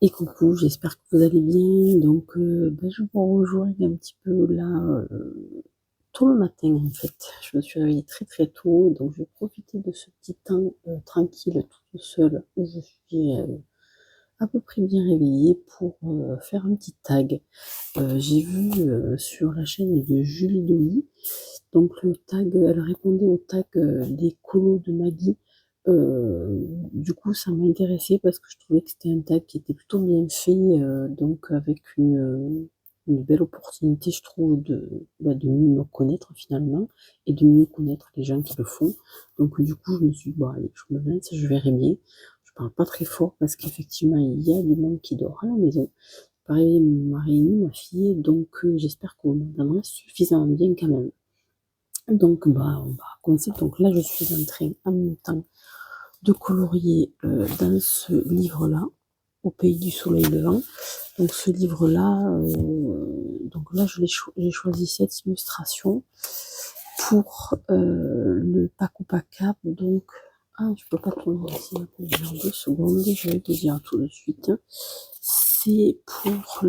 Et coucou, j'espère que vous allez bien. Donc, je vous rejoins un petit peu là, tôt le matin en fait. Je me suis réveillée très très tôt, donc je vais profiter de ce petit temps tranquille, toute seule, où je suis à peu près bien réveillée pour faire un petit tag. J'ai vu sur la chaîne de Julie Dolly, donc le tag, elle répondait au tag des colos de Maggie. Du coup, ça m'a intéressé parce que je trouvais que c'était un tag qui était plutôt bien fait, donc avec une belle opportunité, je trouve, de mieux me connaître finalement et de mieux connaître les gens qui le font. Donc du coup, je me suis dit, bon, allez, je me lance, je verrai bien. Je parle pas très fort parce qu'effectivement, il y a du monde qui dort à la maison. Pareil, ma réunie, ma fille, donc j'espère qu'on m'entendra suffisamment bien quand même. Donc, on va commencer. Donc là, je suis en train, en même temps, de colorier dans ce livre-là, Au pays du soleil levant. Donc ce livre-là, donc là, j'ai choisi cette illustration pour le pack ou pack-up. Donc, je peux pas tourner ici, dans 2 secondes, je vais te dire tout de suite. C'est pour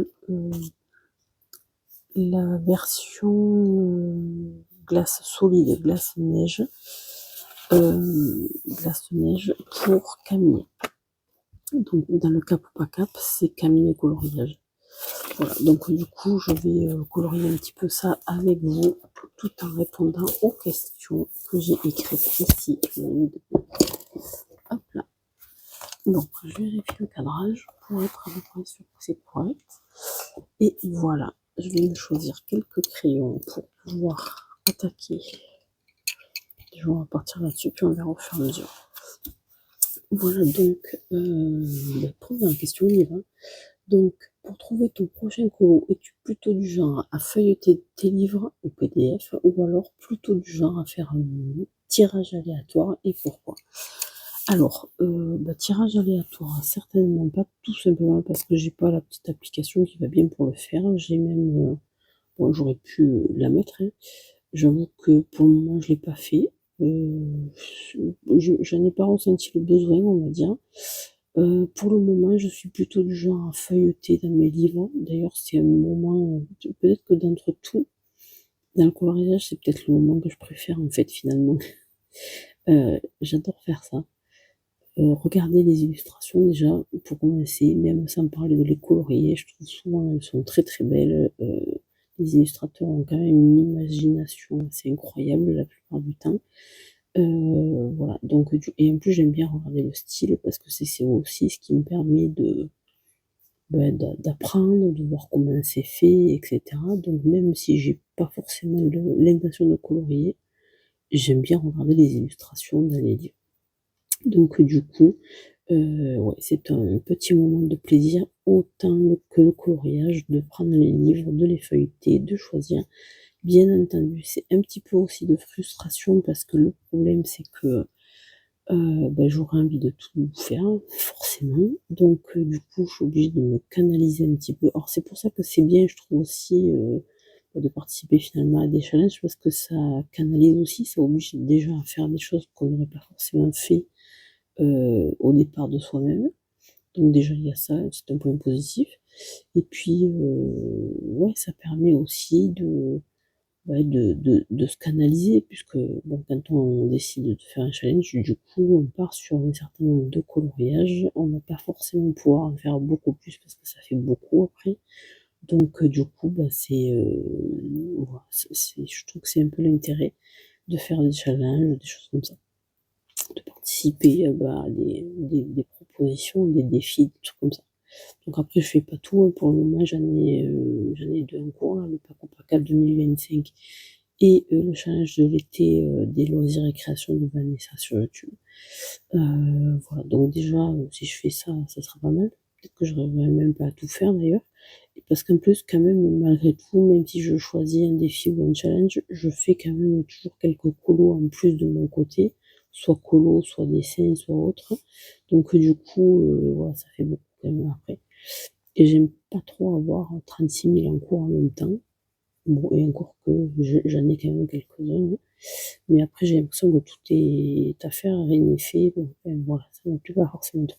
la version glace solide, glace neige pour Camille. Donc dans le cap ou pas cap, c'est Camille et coloriage. Voilà, donc du coup je vais colorier un petit peu ça avec vous tout en répondant aux questions que j'ai écrites ici. Hop là. Donc je vérifie le cadrage pour être à peu près sûr que c'est correct. Et voilà, je vais me choisir quelques crayons pour pouvoir attaquer. On va partir là-dessus, puis on verra au fur et à mesure. Voilà, donc, première question, on y va. Donc, pour trouver ton prochain colo, es-tu plutôt du genre à feuilleter tes livres ou PDF, ou alors plutôt du genre à faire un tirage aléatoire, et pourquoi? Alors, tirage aléatoire, certainement pas, tout simplement parce que j'ai pas la petite application qui va bien pour le faire. J'ai même, bon, j'aurais pu la mettre, hein. J'avoue que pour le moment, je l'ai pas fait. J'en ai pas ressenti le besoin, on va dire. Pour le moment, je suis plutôt du genre à feuilleter dans mes livres. D'ailleurs, c'est un moment, peut-être que d'entre tout, dans le coloriage, c'est peut-être le moment que je préfère en fait finalement. J'adore faire ça. Regarder les illustrations déjà, pour commencer, même sans parler de les colorier, je trouve souvent elles sont très très belles. Les illustrateurs ont quand même une imagination assez incroyable la plupart du temps. Voilà, donc et en plus j'aime bien regarder le style parce que c'est aussi ce qui me permet d'apprendre, de voir comment c'est fait, et cetera. Donc même si j'ai pas forcément l'intention de colorier, j'aime bien regarder les illustrations dans les livres. Donc du coup, ouais, c'est un petit moment de plaisir autant que le coloriage, de prendre les livres, de les feuilleter, de choisir. Bien entendu, c'est un petit peu aussi de frustration parce que le problème c'est que j'aurais envie de tout faire, forcément. Donc, du coup, je suis obligée de me canaliser un petit peu. Alors, c'est pour ça que c'est bien, je trouve aussi, de participer finalement à des challenges parce que ça canalise aussi, ça oblige déjà à faire des choses qu'on n'aurait pas forcément fait au départ de soi-même. Donc, déjà, il y a ça, c'est un point positif. Et puis, ouais, ça permet aussi de se canaliser puisque bon, quand on décide de faire un challenge, du coup, on part sur un certain nombre de coloriages. On va pas forcément pouvoir en faire beaucoup plus parce que ça fait beaucoup après. Donc, du coup, voilà, je trouve que c'est un peu l'intérêt de faire des challenges, des choses comme ça, de participer à des propositions, des défis, des trucs comme ça. Donc après, je fais pas tout, hein. Pour le moment, j'en ai 2 en cours, là, le Pack au Pack 2025 et le challenge de l'été des loisirs et créations de Vanessa sur YouTube. Voilà, donc déjà, si je fais ça, ça sera pas mal. Peut-être que je n'arriverai même pas à tout faire d'ailleurs. Et parce qu'en plus, quand même, malgré tout, même si je choisis un défi ou un challenge, je fais quand même toujours quelques colos en plus de mon côté, soit colo, soit dessin, soit autre. Donc du coup, voilà, ça fait beaucoup quand même après. Et j'aime pas trop avoir 36 000 en cours en même temps. Bon, et encore que j'en ai quand même quelques-uns, hein. Mais après, j'ai l'impression que tout est à faire, rien n'est fait. Donc, voilà, ça ne me plaît pas forcément trop.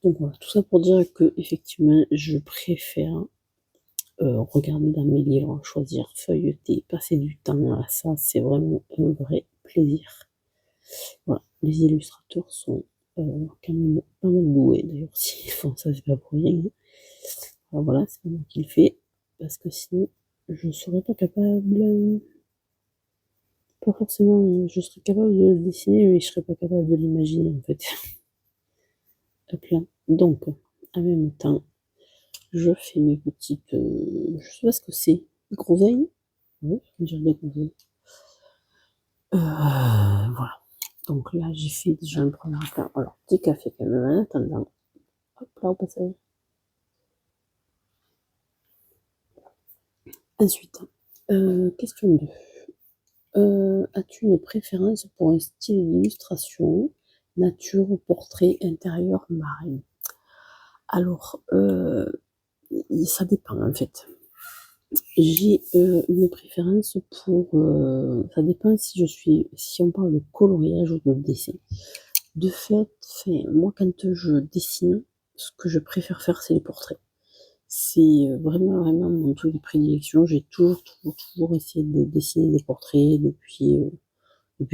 Donc voilà, tout ça pour dire que effectivement, je préfère regarder dans mes livres, choisir, feuilleter, passer du temps à ça, c'est vraiment un vrai plaisir. Voilà, les illustrateurs sont quand même pas mal doués d'ailleurs, s'ils font ça, c'est pas pour rien. Alors voilà, c'est moi qui le fais, parce que sinon, je serais pas capable, pas forcément, je serais capable de le dessiner, mais je serais pas capable de l'imaginer en fait. Hop là. Donc, en même temps, je fais mes petites, je sais pas ce que c'est, groseilles. Oui, je dirais des groseilles. Voilà. Donc là, j'ai fait déjà un premier plat. Alors, petit café quand même en attendant. Hop là, au passage. Ensuite, question 2. As-tu une préférence pour un style d'illustration, nature, portrait, intérieur, marine? Alors, ça dépend en fait. J'ai une préférence pour. Ça dépend si on parle de coloriage ou de dessin. De fait, moi quand je dessine, ce que je préfère faire, c'est les portraits. C'est vraiment, vraiment mon truc de prédilection. J'ai toujours essayé de dessiner des portraits depuis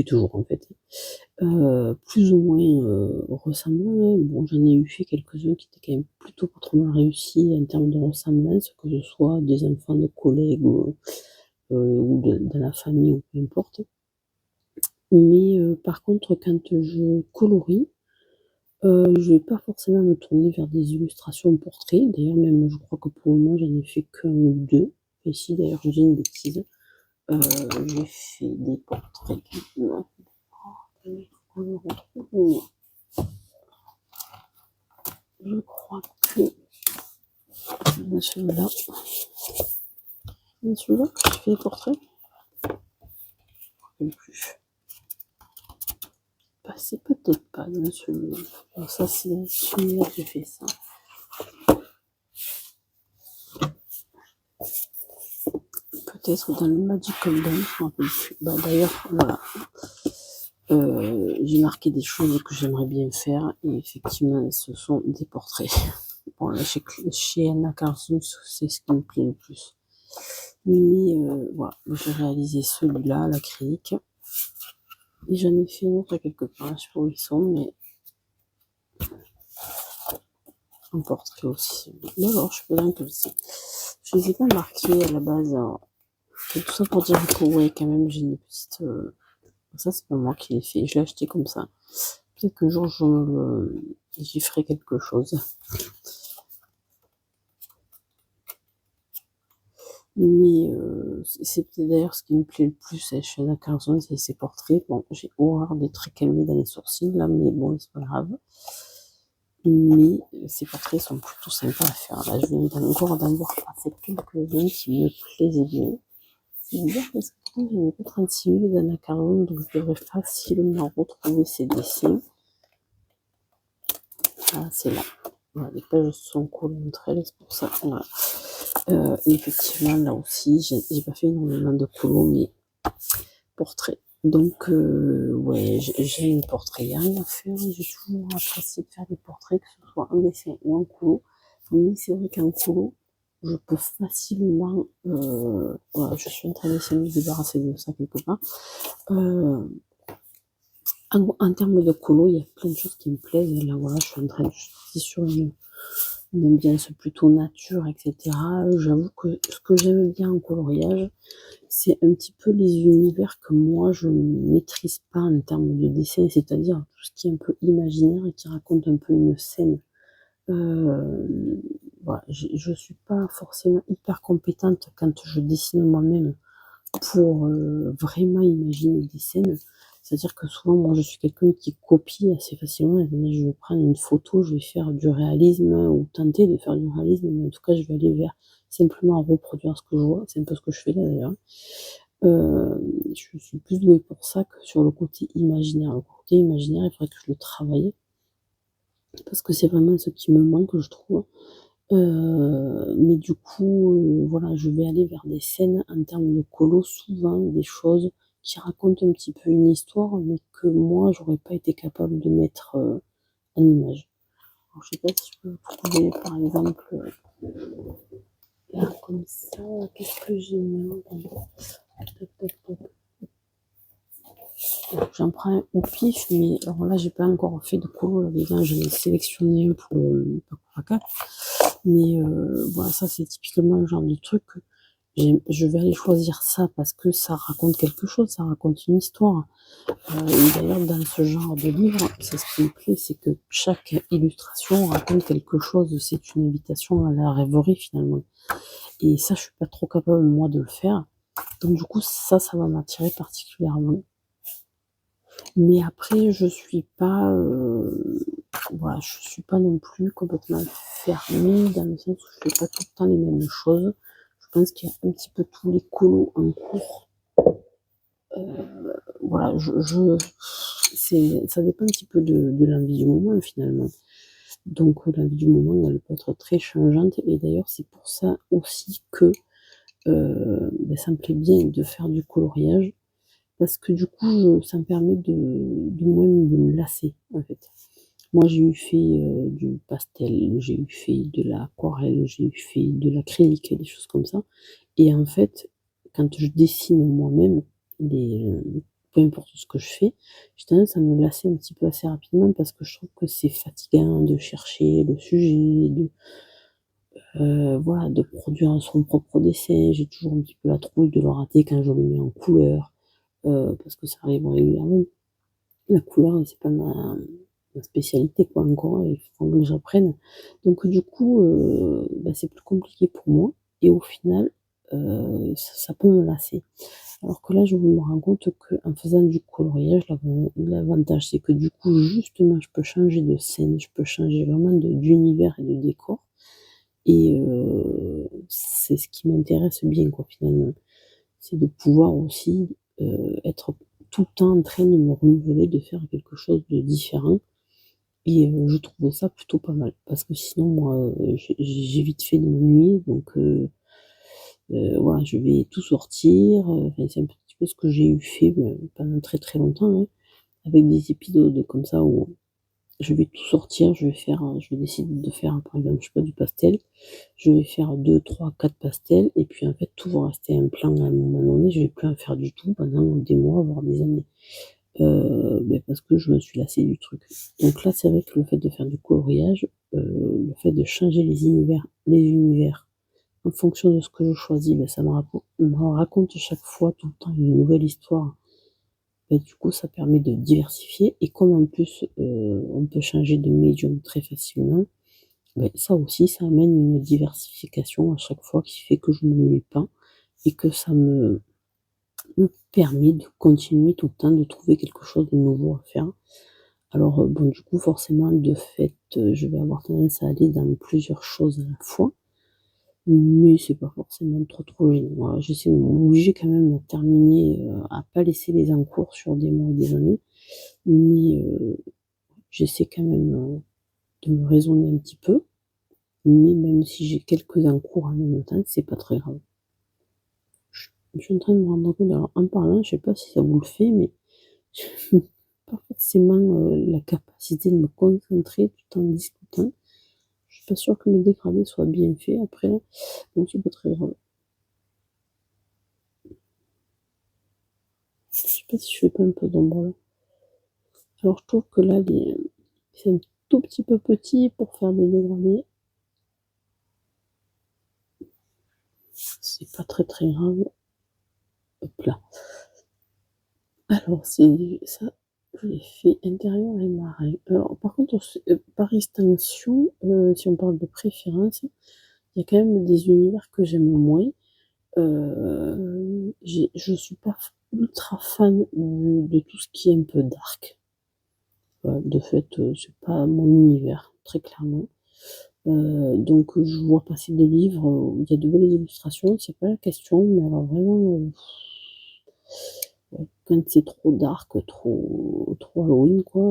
toujours en fait. Plus ou moins ressemblants, hein. Bon, j'en ai eu fait quelques-uns qui étaient quand même plutôt pas trop mal réussis en termes de ressemblance, que ce soit des enfants de collègues ou de la famille ou peu importe. Mais par contre, quand je colorie, je vais pas forcément me tourner vers des illustrations portraits. D'ailleurs, même, je crois que pour le moment, j'en ai fait qu'un ou deux. Et si, d'ailleurs, je dis une bêtise, j'ai fait des portraits. Non, on le retrouve. Je crois que dans celui-là, j'ai fait des portraits. Je ne sais plus. Bah, c'est peut-être pas dans celui-là. Alors ça, c'est dans celui-là que j'ai fait ça. Peut-être dans le Magical Dance, je m'en rappelle plus. Bah, d'ailleurs, voilà. J'ai marqué des choses que j'aimerais bien faire et effectivement, ce sont des portraits. Bon, là, chez Anna Carlson, c'est ce qui me plaît le plus. Mais voilà, j'ai réalisé celui-là, l'acrylique. Et j'en ai fait un autre quelque part, je sais pas où ils sont, mais un portrait aussi. Bon, alors, je peux rien que ça. Je les ai pas marqués à la base. Alors, tout ça pour dire que, ouais, quand même, j'ai une petite. Ça, c'est pas moi qui l'ai fait, je l'ai acheté comme ça. Peut-être qu'un jour, j'y ferai quelque chose. Mais c'est peut-être d'ailleurs ce qui me plaît le plus chez Anna Carlson, c'est ses portraits. Bon, j'ai horreur des traits calmés dans les sourcils, là, mais bon, c'est pas grave. Mais ces portraits sont plutôt sympas à faire. Là, je viens encore d'en voir passer quelques-uns qui me plaisaient bien. C'est bizarre parce que pourtant, j'en ai pas 36 000 d'Anna Carlson, donc je devrais facilement retrouver ces dessins. Ah, c'est là. Voilà, les pages sont collées entre elles, c'est pour ça. Voilà. Effectivement, là aussi, j'ai pas fait énormément de colos, mais portraits. Donc, ouais, j'aime les portraits. Il n'y a rien à faire. J'ai toujours apprécié de faire des portraits, que ce soit un dessin ou un colo. Mais c'est vrai qu'un colo, je peux facilement. Voilà, je suis en train d'essayer de me débarrasser de ça quelque part. En termes de colo, il y a plein de choses qui me plaisent. Et là, voilà, je suis en train de je suis sur une ambiance plutôt nature, etc. J'avoue que ce que j'aime bien en coloriage, c'est un petit peu les univers que moi je ne maîtrise pas en termes de dessin, c'est-à-dire tout ce qui est un peu imaginaire et qui raconte un peu une scène. Voilà, je suis pas forcément hyper compétente quand je dessine moi-même pour vraiment imaginer des scènes. C'est-à-dire que souvent, moi, je suis quelqu'un qui copie assez facilement. Je vais prendre une photo, je vais faire du réalisme ou tenter de faire du réalisme, mais en tout cas, je vais aller vers simplement reproduire ce que je vois. C'est un peu ce que je fais là d'ailleurs. Je suis plus douée pour ça que sur le côté imaginaire. Le côté imaginaire, il faudrait que je le travaille parce que c'est vraiment ce qui me manque, je trouve. Mais du coup, voilà, je vais aller vers des scènes en termes de colo, souvent des choses qui racontent un petit peu une histoire, mais que moi, j'aurais pas été capable de mettre en image. Alors, je sais pas si je peux trouver, par exemple, là, comme ça, qu'est-ce que j'ai mis? Tac, tac, tac. J'en prends un au pif, mais alors là, j'ai pas encore fait de colo là-dedans. J'en ai sélectionné un pour le Paco. Mais voilà, ça c'est typiquement le genre de truc que je vais aller choisir ça parce que ça raconte quelque chose, ça raconte une histoire. Et d'ailleurs, dans ce genre de livre, c'est ce qui me plaît, c'est que chaque illustration raconte quelque chose. C'est une invitation à la rêverie finalement. Et ça, je suis pas trop capable moi de le faire. Donc du coup, ça va m'attirer particulièrement. Mais après, je suis pas, voilà, je suis pas non plus complètement fermée dans le sens où je fais pas tout le temps les mêmes choses. Je pense qu'il y a un petit peu tous les colos en cours. Voilà, ça dépend un petit peu de l'envie du moment finalement. Donc l'envie du moment, elle peut être très changeante. Et d'ailleurs, c'est pour ça aussi que ça me plaît bien de faire du coloriage. Parce que du coup, ça me permet de moins de me lasser, en fait. Moi, j'ai eu fait du pastel, j'ai eu fait de l'aquarelle, j'ai eu fait de l'acrylique, des choses comme ça. Et en fait, quand je dessine moi-même, peu importe ce que je fais, j'ai tendance à me lasser un petit peu assez rapidement parce que je trouve que c'est fatigant de chercher le sujet, voilà, de produire son propre dessin. J'ai toujours un petit peu la trouille de le rater quand je le mets en couleur, parce que ça arrive régulièrement. La couleur, c'est pas ma spécialité, quoi, encore, il faut que j'apprenne. Donc, du coup, c'est plus compliqué pour moi. Et au final, ça peut me lasser. Alors que là, je me rends compte qu'en faisant du coloriage, l'avantage, c'est que du coup, justement, je peux changer de scène, je peux changer vraiment d'univers et de décor. Et c'est ce qui m'intéresse bien, quoi, finalement. C'est de pouvoir aussi être tout le temps en train de me renouveler, de faire quelque chose de différent. Et je trouve ça plutôt pas mal. Parce que sinon, moi, j'ai vite fait de m'ennuyer. Donc, voilà, je vais tout sortir. Enfin, c'est un petit peu ce que j'ai eu fait pendant très très longtemps, hein, avec des épisodes comme ça où je vais tout sortir. Je vais décider de faire, par exemple, je sais pas, du pastel. Je vais faire 2, 3, 4 pastels. Et puis, en fait, tout va rester un plan à un moment donné. Je vais plus en faire du tout pendant des mois, voire des années. Parce que je me suis lassée du truc. Donc là, c'est vrai que le fait de faire du coloriage, le fait de changer les univers en fonction de ce que je choisis, ça me raconte chaque fois tout le temps une nouvelle histoire. Et du coup, ça permet de diversifier. Et comme en plus, on peut changer de médium très facilement, ça aussi, ça amène une diversification à chaque fois qui fait que je ne m'ennuie pas et que ça me permet de continuer tout le temps, de trouver quelque chose de nouveau à faire. Alors, bon, du coup, forcément, de fait, je vais avoir tendance à aller dans plusieurs choses à la fois, mais c'est pas forcément trop gênant. Voilà, j'essaie de m'obliger quand même à terminer, à pas laisser les encours sur des mois et des années, mais j'essaie quand même de me raisonner un petit peu, mais même si j'ai quelques encours en même temps, c'est pas très grave. Je suis en train de me rendre compte, alors en parlant, je sais pas si ça vous le fait, mais pas forcément la capacité de me concentrer tout en discutant. Je suis pas sûre que mes dégradés soient bien faits après, donc c'est pas très grave. Je sais pas si je fais pas un peu d'ombre là. Alors je trouve que là, c'est un tout petit peu petit pour faire des dégradés. C'est pas très très grave. Hop là. Alors c'est ça, je l'ai fait intérieur et marin. Alors par contre, par extension, si on parle de préférence, il y a quand même des univers que j'aime moins. Je suis pas ultra fan de tout ce qui est un peu dark. De fait, c'est pas mon univers, très clairement. Donc je vois passer des livres où il y a de belles illustrations, c'est pas la question, mais alors vraiment, ouais, quand c'est trop dark, trop Halloween, quoi,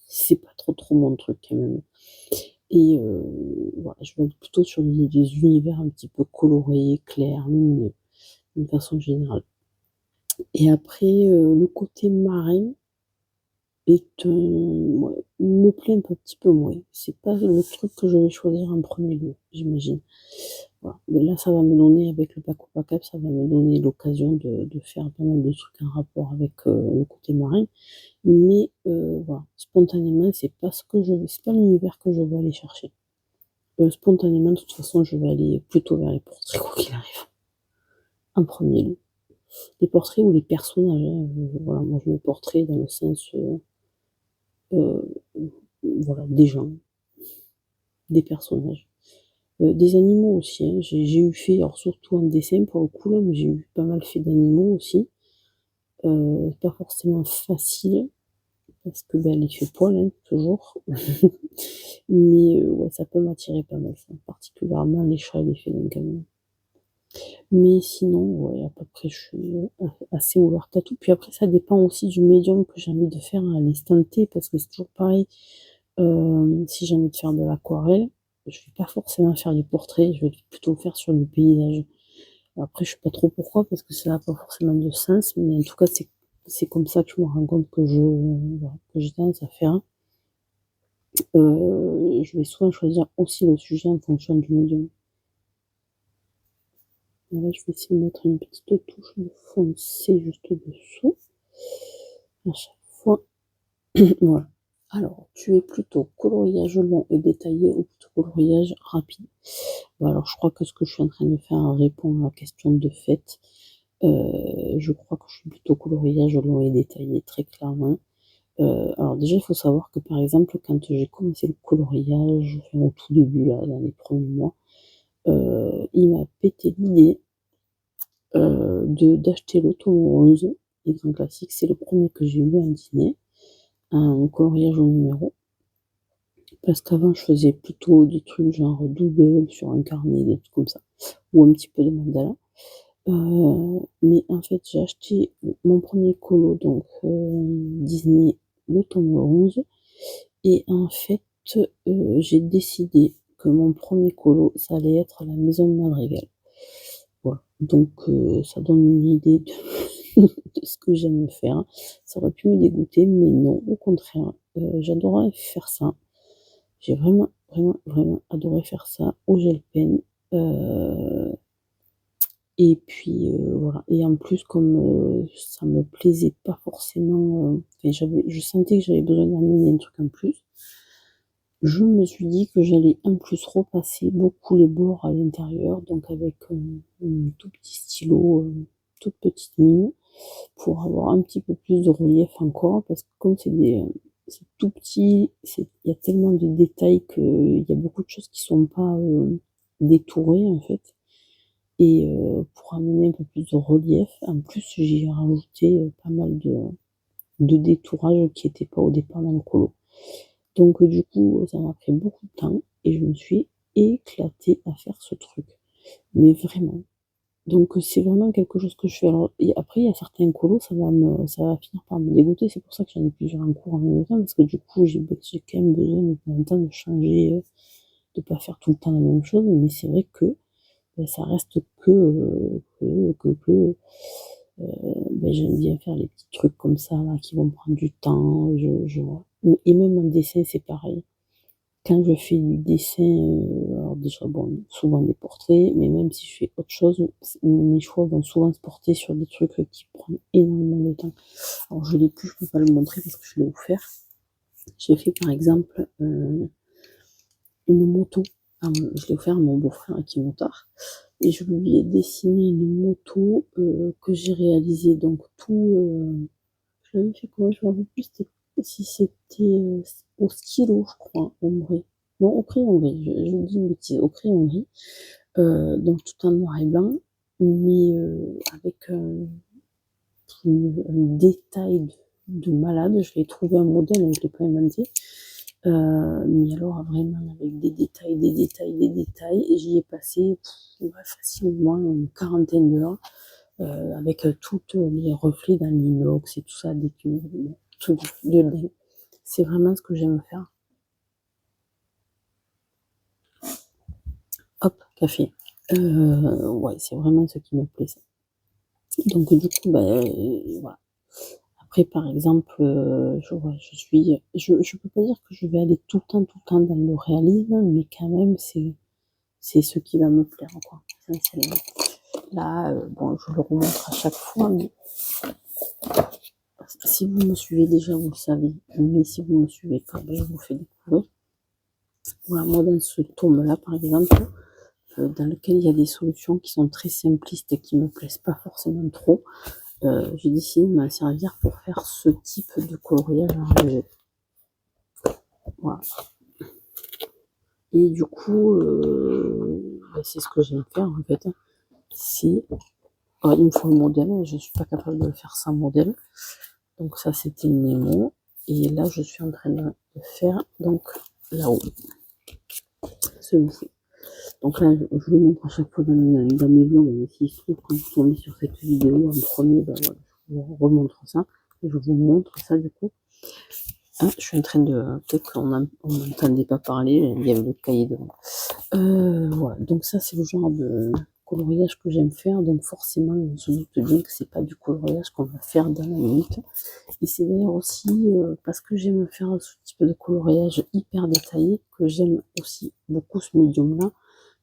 c'est pas trop mon truc quand même. Et voilà, je vais être plutôt sur des univers un petit peu colorés, clairs, lumineux, d'une façon générale. Et après, le côté marin, ouais, me plaît un petit peu moins. C'est pas le truc que je vais choisir en premier lieu, j'imagine. Voilà. Mais là, ça va me donner, avec le Paco Pacaps, ça va me donner l'occasion de faire pas mal de trucs en rapport avec le côté marin. Mais voilà, spontanément, c'est pas l'univers que je vais aller chercher. Spontanément, de toute façon, je vais aller plutôt vers les portraits, quoi qu'il arrive, en premier lieu. Les portraits ou les personnages, hein, voilà, moi je mets portrait dans le sens, euh, voilà, des gens, des personnages. Des animaux aussi, hein. J'ai eu fait, alors surtout en dessin pour le coup, là, mais j'ai eu pas mal fait d'animaux aussi. Pas forcément facile, parce que ben, l'effet poil, hein, toujours. Mais ouais, ça peut m'attirer pas mal, ça. Particulièrement les chats et les félins quand même. Mais sinon, ouais, à peu près, je suis assez ouverte à tout. Puis après, ça dépend aussi du médium que j'ai envie de faire à l'instant T, parce que c'est toujours pareil. Si j'ai envie de faire de l'aquarelle, je vais pas forcément faire des portraits, je vais plutôt le faire sur du paysage. Après, je sais pas trop pourquoi, parce que ça n'a pas forcément de sens, mais en tout cas, c'est comme ça que je me rends compte voilà, que j'ai tendance à faire. Je vais souvent choisir aussi le sujet en fonction du médium. Et là, je vais essayer de mettre une petite touche de foncé juste dessous, à chaque fois. Voilà. Alors, tu es plutôt coloriage long et détaillé ou plutôt coloriage rapide? Bon, alors, je crois que ce que je suis en train de faire répond à la question de fait. Je crois que je suis plutôt coloriage long et détaillé, très clairement. Alors déjà, il faut savoir que par exemple, quand j'ai commencé le coloriage, enfin, au tout début, là, dans les premiers mois, il m'a pété l'idée d'acheter le tome 11, les grands classiques. C'est le premier que j'ai eu en dîner, un coloriage au numéro. Parce qu'avant, je faisais plutôt des trucs genre doodle sur un carnet, des trucs comme ça, ou un petit peu de mandala. Mais en fait, j'ai acheté mon premier colo, donc Disney, le tome 11, et en fait, j'ai décidé que mon premier colo, ça allait être la Maison de Madrigal. Voilà. Donc, ça donne une idée de ce que j'aime faire. Ça aurait pu me dégoûter, mais non, au contraire, j'adorais faire ça. J'ai vraiment, vraiment, vraiment adoré faire ça au gel pen. Et puis voilà. Et en plus, comme ça me plaisait pas forcément, enfin, je sentais que j'avais besoin d'amener un truc en plus. Je me suis dit que j'allais en plus repasser beaucoup les bords à l'intérieur, donc avec un tout petit stylo, toute petite mine, pour avoir un petit peu plus de relief encore, parce que comme c'est tout petit, il y a tellement de détails qu'il y a beaucoup de choses qui sont pas détourées en fait. Et pour amener un peu plus de relief, en plus j'ai rajouté pas mal de détourage qui n'étaient pas au départ dans le colo. Donc du coup, ça m'a pris beaucoup de temps et je me suis éclatée à faire ce truc. Mais vraiment. Donc c'est vraiment quelque chose que je fais. Alors, et après, il y a certains colos, ça va finir par me dégoûter. C'est pour ça que j'en ai plusieurs en cours en même temps, parce que du coup, j'ai quand même besoin de temps en temps de changer, de pas faire tout le temps la même chose. Mais c'est vrai que ben, ça reste que ben, j'aime bien faire les petits trucs comme ça, là, qui vont prendre du temps. Et même en dessin, c'est pareil. Quand je fais du dessin, alors déjà, bon, souvent des portraits, mais même si je fais autre chose, mes choix vont souvent se porter sur des trucs qui prennent énormément de temps. Alors je l'ai plus, je peux pas le montrer parce que je l'ai offert. J'ai fait par exemple une moto. Je l'ai offert à mon beau-frère qui est motard. Et je lui ai dessiné une moto que j'ai réalisée. Donc tout, je l'avais fait comment, je me rappelle plus si c'était au stylo, je crois, en vrai. Non, au crayon gris, je dis une bêtise, au crayon gris. Donc tout en noir et blanc, mais avec un détail de malade. Je vais trouver un modèle, je ne l'ai pas inventé. Mais alors vraiment avec des détails, des détails, des détails. Et j'y ai passé ouais, facilement une quarantaine d'heures avec tous les reflets dans l'inox et tout ça, des trucs de dingue. C'est vraiment ce que j'aime faire. Hop, café. Ouais, c'est vraiment ce qui me plaît. Ça. Donc du coup, bah, voilà. Après, par exemple, je peux pas dire que je vais aller tout le temps dans le réalisme, mais quand même, c'est ce qui va me plaire, quoi, essentiellement. Là, bon, je le remontre à chaque fois, mais si vous me suivez déjà, vous le savez. Mais si vous me suivez pas, ben, je vous fais découvrir. Voilà, moi, dans ce tome-là, par exemple, dans lequel il y a des solutions qui sont très simplistes et qui me plaisent pas forcément trop, j'ai décidé de m'en servir pour faire ce type de coloriage enragé. Voilà. Et du coup, ben, c'est ce que j'aime faire en fait. C'est, il me faut le modèle, je suis pas capable de le faire sans modèle. Donc ça, c'était une Nemo. Et là, je suis en train de faire donc là-haut, celui-ci. Donc là, je le montre à chaque fois dans mes vlogs, mais s'il se trouve que vous tombez sur cette vidéo en premier, ben voilà, je vous remontre ça. Et je vous montre ça du coup. Ah, je suis en train de... Peut-être qu'on n'entendait pas parler, il y avait le cahier devant. Voilà, donc ça c'est le genre de coloriage que j'aime faire, donc forcément on se doute bien que c'est pas du coloriage qu'on va faire dans la minute. Et c'est d'ailleurs aussi parce que j'aime faire ce type de coloriage hyper détaillé que j'aime aussi beaucoup ce médium-là,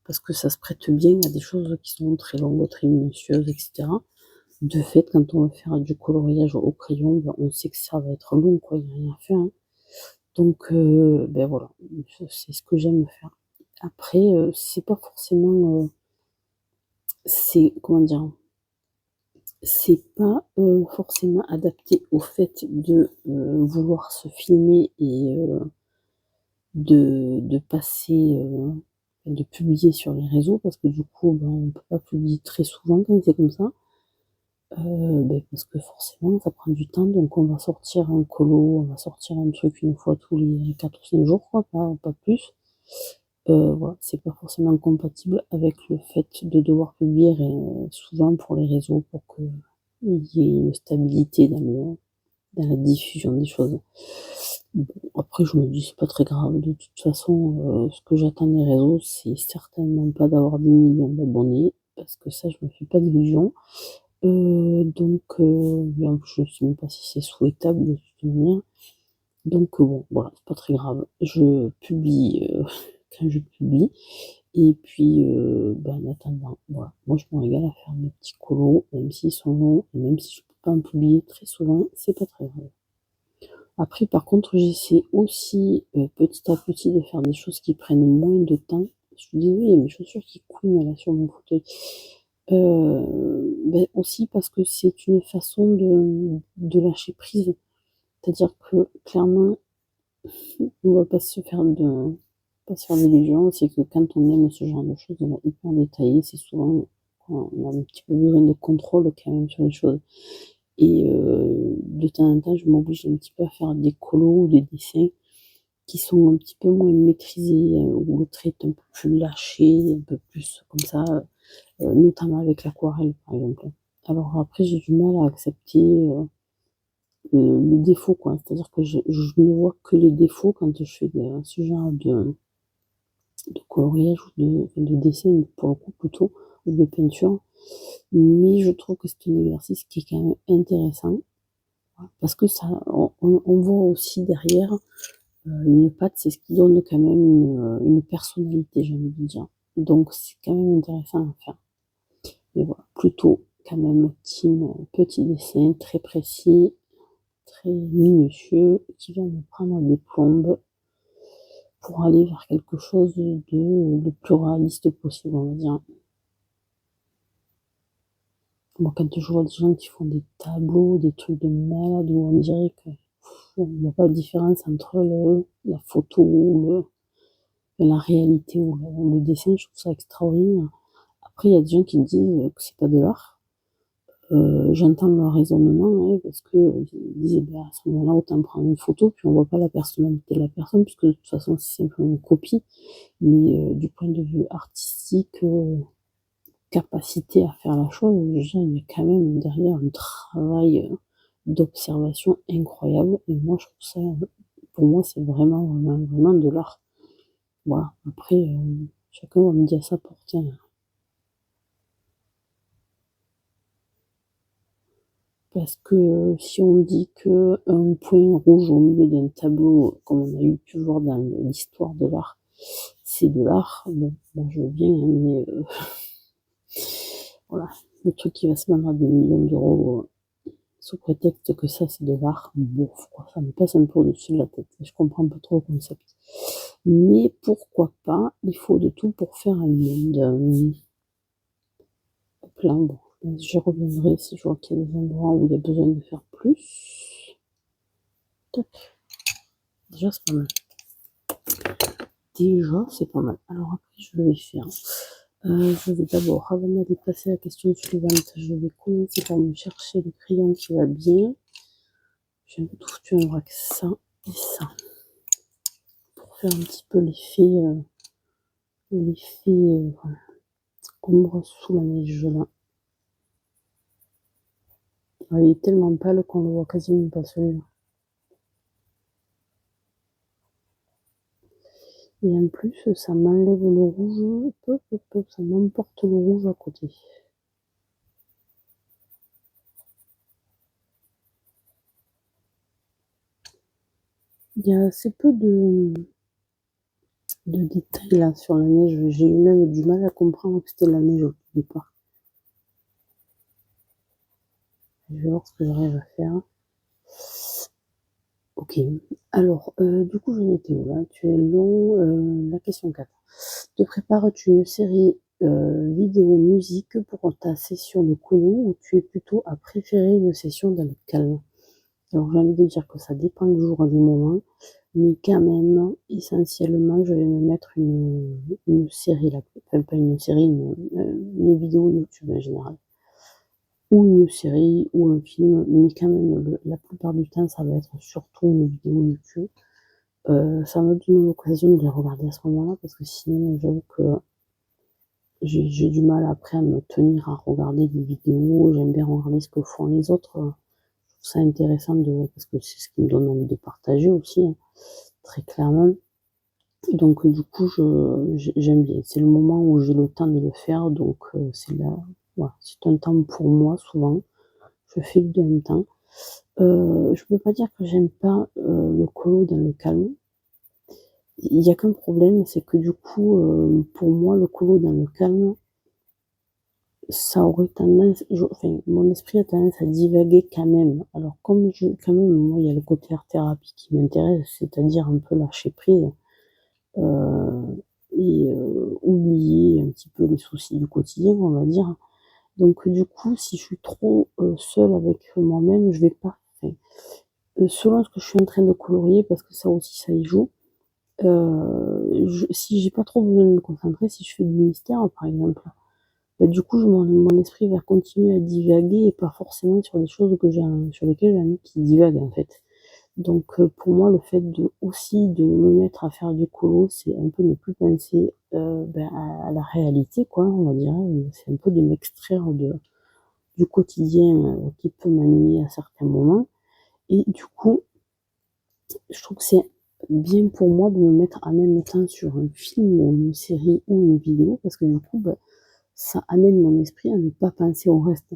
parce que ça se prête bien à des choses qui sont très longues, très minutieuses, etc. De fait, quand on veut faire du coloriage au crayon, ben, on sait que ça va être long, quoi, il n'y a rien à faire. Hein. Donc, ben voilà, c'est ce que j'aime faire. Après, c'est pas forcément, c'est comment dire, c'est pas forcément adapté au fait de vouloir se filmer et de passer, de publier sur les réseaux, parce que du coup, ben, on peut pas publier très souvent quand c'est comme ça. Ben, parce que forcément, ça prend du temps, donc on va sortir un colo, on va sortir un truc une fois tous les 4 ou 5 jours, quoi, pas plus. Voilà, c'est pas forcément compatible avec le fait de devoir publier souvent pour les réseaux pour qu'il y ait une stabilité dans la diffusion des choses. Bon, après, je me dis, c'est pas très grave. De toute façon, ce que j'attends des réseaux, c'est certainement pas d'avoir des millions d'abonnés, parce que ça, je me fais pas d'illusions. Donc, bien, je ne sais même pas si c'est souhaitable de toute manière. Donc, bon, voilà, c'est pas très grave. Je publie quand je publie. Et puis, ben, en attendant, voilà. Moi, je me régale à faire mes petits colos, même s'ils sont longs, et même si je peux pas en publier très souvent, c'est pas très grave. Après, par contre, j'essaie aussi, petit à petit, de faire des choses qui prennent moins de temps. Je suis désolée, il y a mes chaussures qui coulent là sur mon fauteuil. Ben, aussi parce que c'est une façon de lâcher prise. C'est-à-dire que clairement, on va pas se faire d'illusions, c'est que quand on aime ce genre de choses, on va hyper détaillé, c'est souvent quand on a un petit peu besoin de contrôle quand même sur les choses. Et de temps en temps, je m'oblige un petit peu à faire des colos ou des dessins qui sont un petit peu moins maîtrisés, où le trait est un peu plus lâché, un peu plus comme ça, notamment avec l'aquarelle par exemple. Alors après, j'ai du mal à accepter le défaut, quoi. C'est-à-dire que je ne vois que les défauts quand je fais ce genre de coloriage ou de dessin, pour le coup plutôt, ou de peinture. Mais je trouve que c'est un exercice qui est quand même intéressant, parce que ça, on voit aussi derrière une patte, c'est ce qui donne quand même une personnalité, j'ai envie de dire. Donc c'est quand même intéressant à faire. Mais voilà, plutôt quand même team petit dessin, très précis, très minutieux, qui va me prendre des plombes pour aller vers quelque chose de le plus réaliste possible, on va dire. Moi, quand je vois des gens qui font des tableaux, des trucs de malade, où on dirait qu'il n'y a pas de différence entre la photo et la réalité ou le dessin, je trouve ça extraordinaire. Après, il y a des gens qui disent que c'est pas de l'art. J'entends leur raisonnement, hein, parce que ils disent, ben, à ce moment-là, autant prendre une photo, puis on voit pas la personnalité de la personne, puisque de toute façon, c'est simplement une copie. Mais du point de vue artistique, capacité à faire la chose, déjà, il y a quand même derrière un travail d'observation incroyable. Et moi, je trouve ça, pour moi, c'est vraiment de l'art. Voilà. Après, chacun va me dire ça pour tiens. Parce que si on dit que un point rouge au milieu d'un tableau, comme on a eu toujours dans l'histoire de l'art, c'est de l'art, bon, moi je veux bien, hein, mais voilà, le truc qui va se vendre à des millions d'euros sous prétexte que ça c'est de l'art, bon, quoi, ça me passe un peu au-dessus de la tête. Je comprends pas trop le concept. Mais pourquoi pas, il faut de tout pour faire un monde. Plein, bon, j'y reviendrai si je vois qu'il y a des endroits où il y a besoin de faire plus. Tac. Déjà c'est pas mal. Déjà c'est pas mal. Alors après je vais faire. Je vais d'abord, avant d'aller passer à la question suivante, je vais commencer par me chercher le crayon qui va bien. Je ne trouve tu un vrac ça et ça. Pour faire un petit peu l'effet voilà, ombre sous la neige là. Ah, il est tellement pâle qu'on le voit quasiment pas celui-là. Et en plus, ça m'enlève le rouge, ça m'emporte le rouge à côté. Il y a assez peu de détails là sur la neige. J'ai eu même du mal à comprendre que c'était la neige au départ. Je vais voir ce que j'arrive à faire. Ok. Alors, du coup, j'en étais où là? Tu es long. La question 4. Te prépares-tu une série vidéo musique pour ta session de colo ou tu es plutôt à préférer une session dans le calme? Alors j'ai envie de dire que ça dépend du jour et du moment, mais quand même, essentiellement, je vais me mettre une série là, enfin pas une série, une vidéo YouTube en général, ou une série, ou un film, mais quand même, la plupart du temps, ça va être surtout une vidéo YouTube. Ça me donne l'occasion de les regarder à ce moment-là, parce que sinon, j'avoue que j'ai du mal après à me tenir à regarder des vidéos, j'aime bien regarder ce que font les autres. Je trouve ça intéressant parce que c'est ce qui me donne envie de partager aussi, hein, très clairement. Donc du coup, j'aime bien. C'est le moment où j'ai le temps de le faire, donc voilà, c'est un temps pour moi souvent. Je fais le deux en même temps. Je peux pas dire que j'aime pas le colo dans le calme. Il y a qu'un problème, c'est que du coup, pour moi, le colo dans le calme, ça aurait tendance, enfin, mon esprit a tendance à divaguer quand même. Alors, quand même, moi, il y a le côté art-thérapie qui m'intéresse, c'est-à-dire un peu lâcher prise, euh, et oublier un petit peu les soucis du quotidien, on va dire. Donc, du coup, si je suis trop seule avec moi-même, je vais pas, enfin, selon ce que je suis en train de colorier, parce que ça aussi, ça y joue, si j'ai pas trop besoin de me concentrer, si je fais du mystère, par exemple, bah, du coup, mon esprit va continuer à divaguer et pas forcément sur des choses sur lesquelles j'ai envie qu'il divague, en fait. Donc, pour moi, le fait aussi de me mettre à faire du colo, c'est un peu ne plus penser à la réalité, quoi, on va dire. C'est un peu de m'extraire du quotidien qui peut m'ennuyer à certains moments. Et du coup, je trouve que c'est bien pour moi de me mettre en même temps sur un film ou une série ou une vidéo, parce que du coup, bah, ça amène mon esprit à ne pas penser au reste.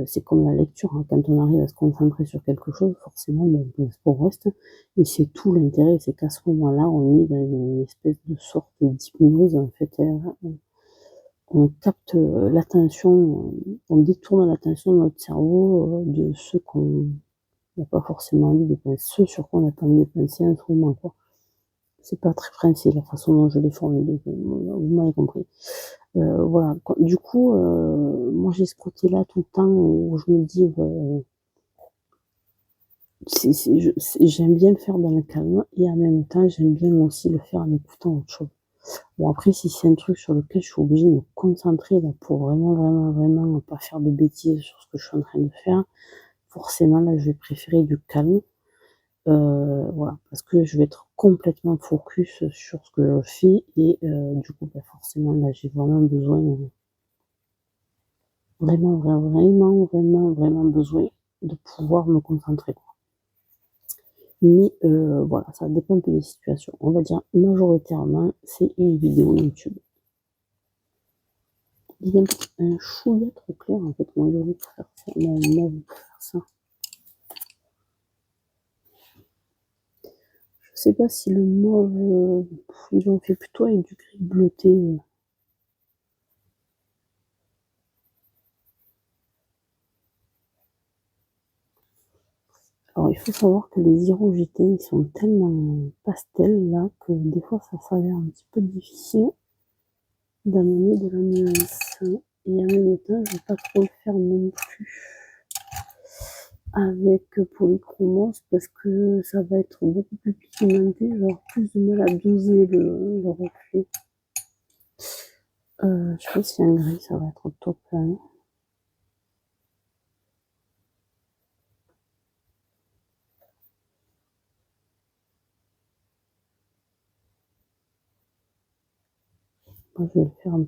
C'est comme la lecture, hein. Quand on arrive à se concentrer sur quelque chose, forcément, bon, on pense pas au reste. Et c'est tout l'intérêt, c'est qu'à ce moment-là, on est dans une espèce de sorte d'hypnose, en fait. On capte l'attention, on détourne l'attention de notre cerveau de ce qu'on n'a pas forcément envie de penser, ce sur quoi on n'a pas envie de penser en ce moment, quoi. C'est pas très français la façon dont je l'ai formulé, vous m'avez compris. Voilà. Du coup, moi j'ai ce côté-là tout le temps où je me dis, j'aime bien le faire dans le calme et en même temps j'aime bien aussi le faire en écoutant autre chose. Bon après si c'est un truc sur lequel je suis obligée de me concentrer là pour vraiment, vraiment, vraiment ne pas faire de bêtises sur ce que je suis en train de faire, forcément là je vais préférer du calme. Voilà, parce que je vais être complètement focus sur ce que je fais et du coup, bah, forcément là j'ai vraiment besoin, vraiment besoin de pouvoir me concentrer, quoi. Mais voilà, ça dépend un peu des situations. On va dire majoritairement, c'est une vidéo YouTube. Il est un chouïa trop clair en fait, moi j'ai envie de faire ça. sais pas si le mauve, ils ont fait plutôt avec du gris bleuté. Alors il faut savoir que les Hirogiten, ils sont tellement pastel là que des fois ça s'avère un petit peu difficile d'amener de la nuance. Et en même temps, je vais pas trop le faire non plus avec Polychromos parce que ça va être beaucoup plus pigmenté, j'aurai plus de mal à doser le reflet. Je sais pas si un gris ça va être top là. Hein. Moi, je vais le faire en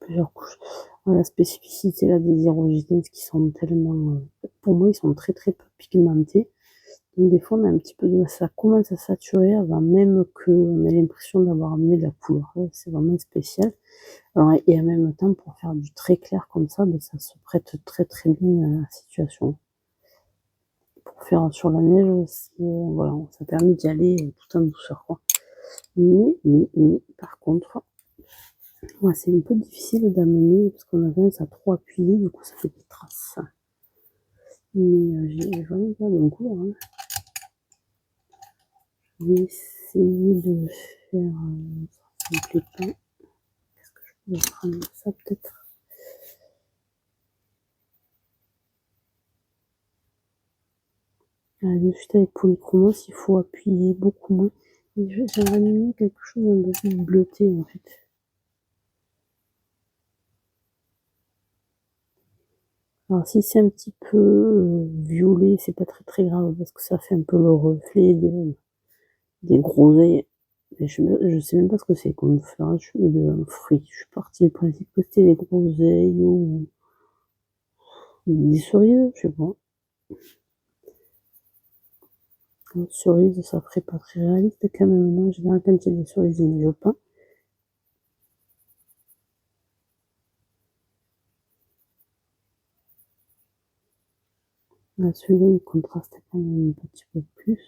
plusieurs couches. La spécificité là des Hirogiten, qui sont tellement, pour moi, ils sont très très peu pigmentés. Donc des fois, on a un petit peu de ça commence à saturer avant même qu'on ait l'impression d'avoir amené de la couleur. C'est vraiment spécial. Alors, et en même temps, pour faire du très clair comme ça, ben, ça se prête très très bien à la situation. Pour faire sur la neige, voilà, ça permet d'y aller tout en douceur, quoi. Mais, par contre, ouais, c'est un peu difficile d'amener parce qu'on a tendance à trop appuyer, du coup ça fait des traces. Mais j'ai vraiment pas bon cours. Hein. Je vais essayer de faire. Ça me plaît pas. Est-ce que je pourrais prendre ça peut-être? De suite avec Polychromos, il faut appuyer beaucoup moins. J'aimerais mis quelque chose d'un peu plus bleuté en fait. Alors si c'est un petit peu violet, c'est pas très très grave parce que ça fait un peu le reflet des groseilles. Je sais même pas ce que c'est comme feuillage de fruits. Je suis partie du principe que c'était des groseilles ou des cerises, je sais pas. Les cerises, ça ferait pas très réaliste quand même. Non, en général, quand il y a des cerises, je ne veux pas. Là, celui-là, il contraste quand même un petit peu plus.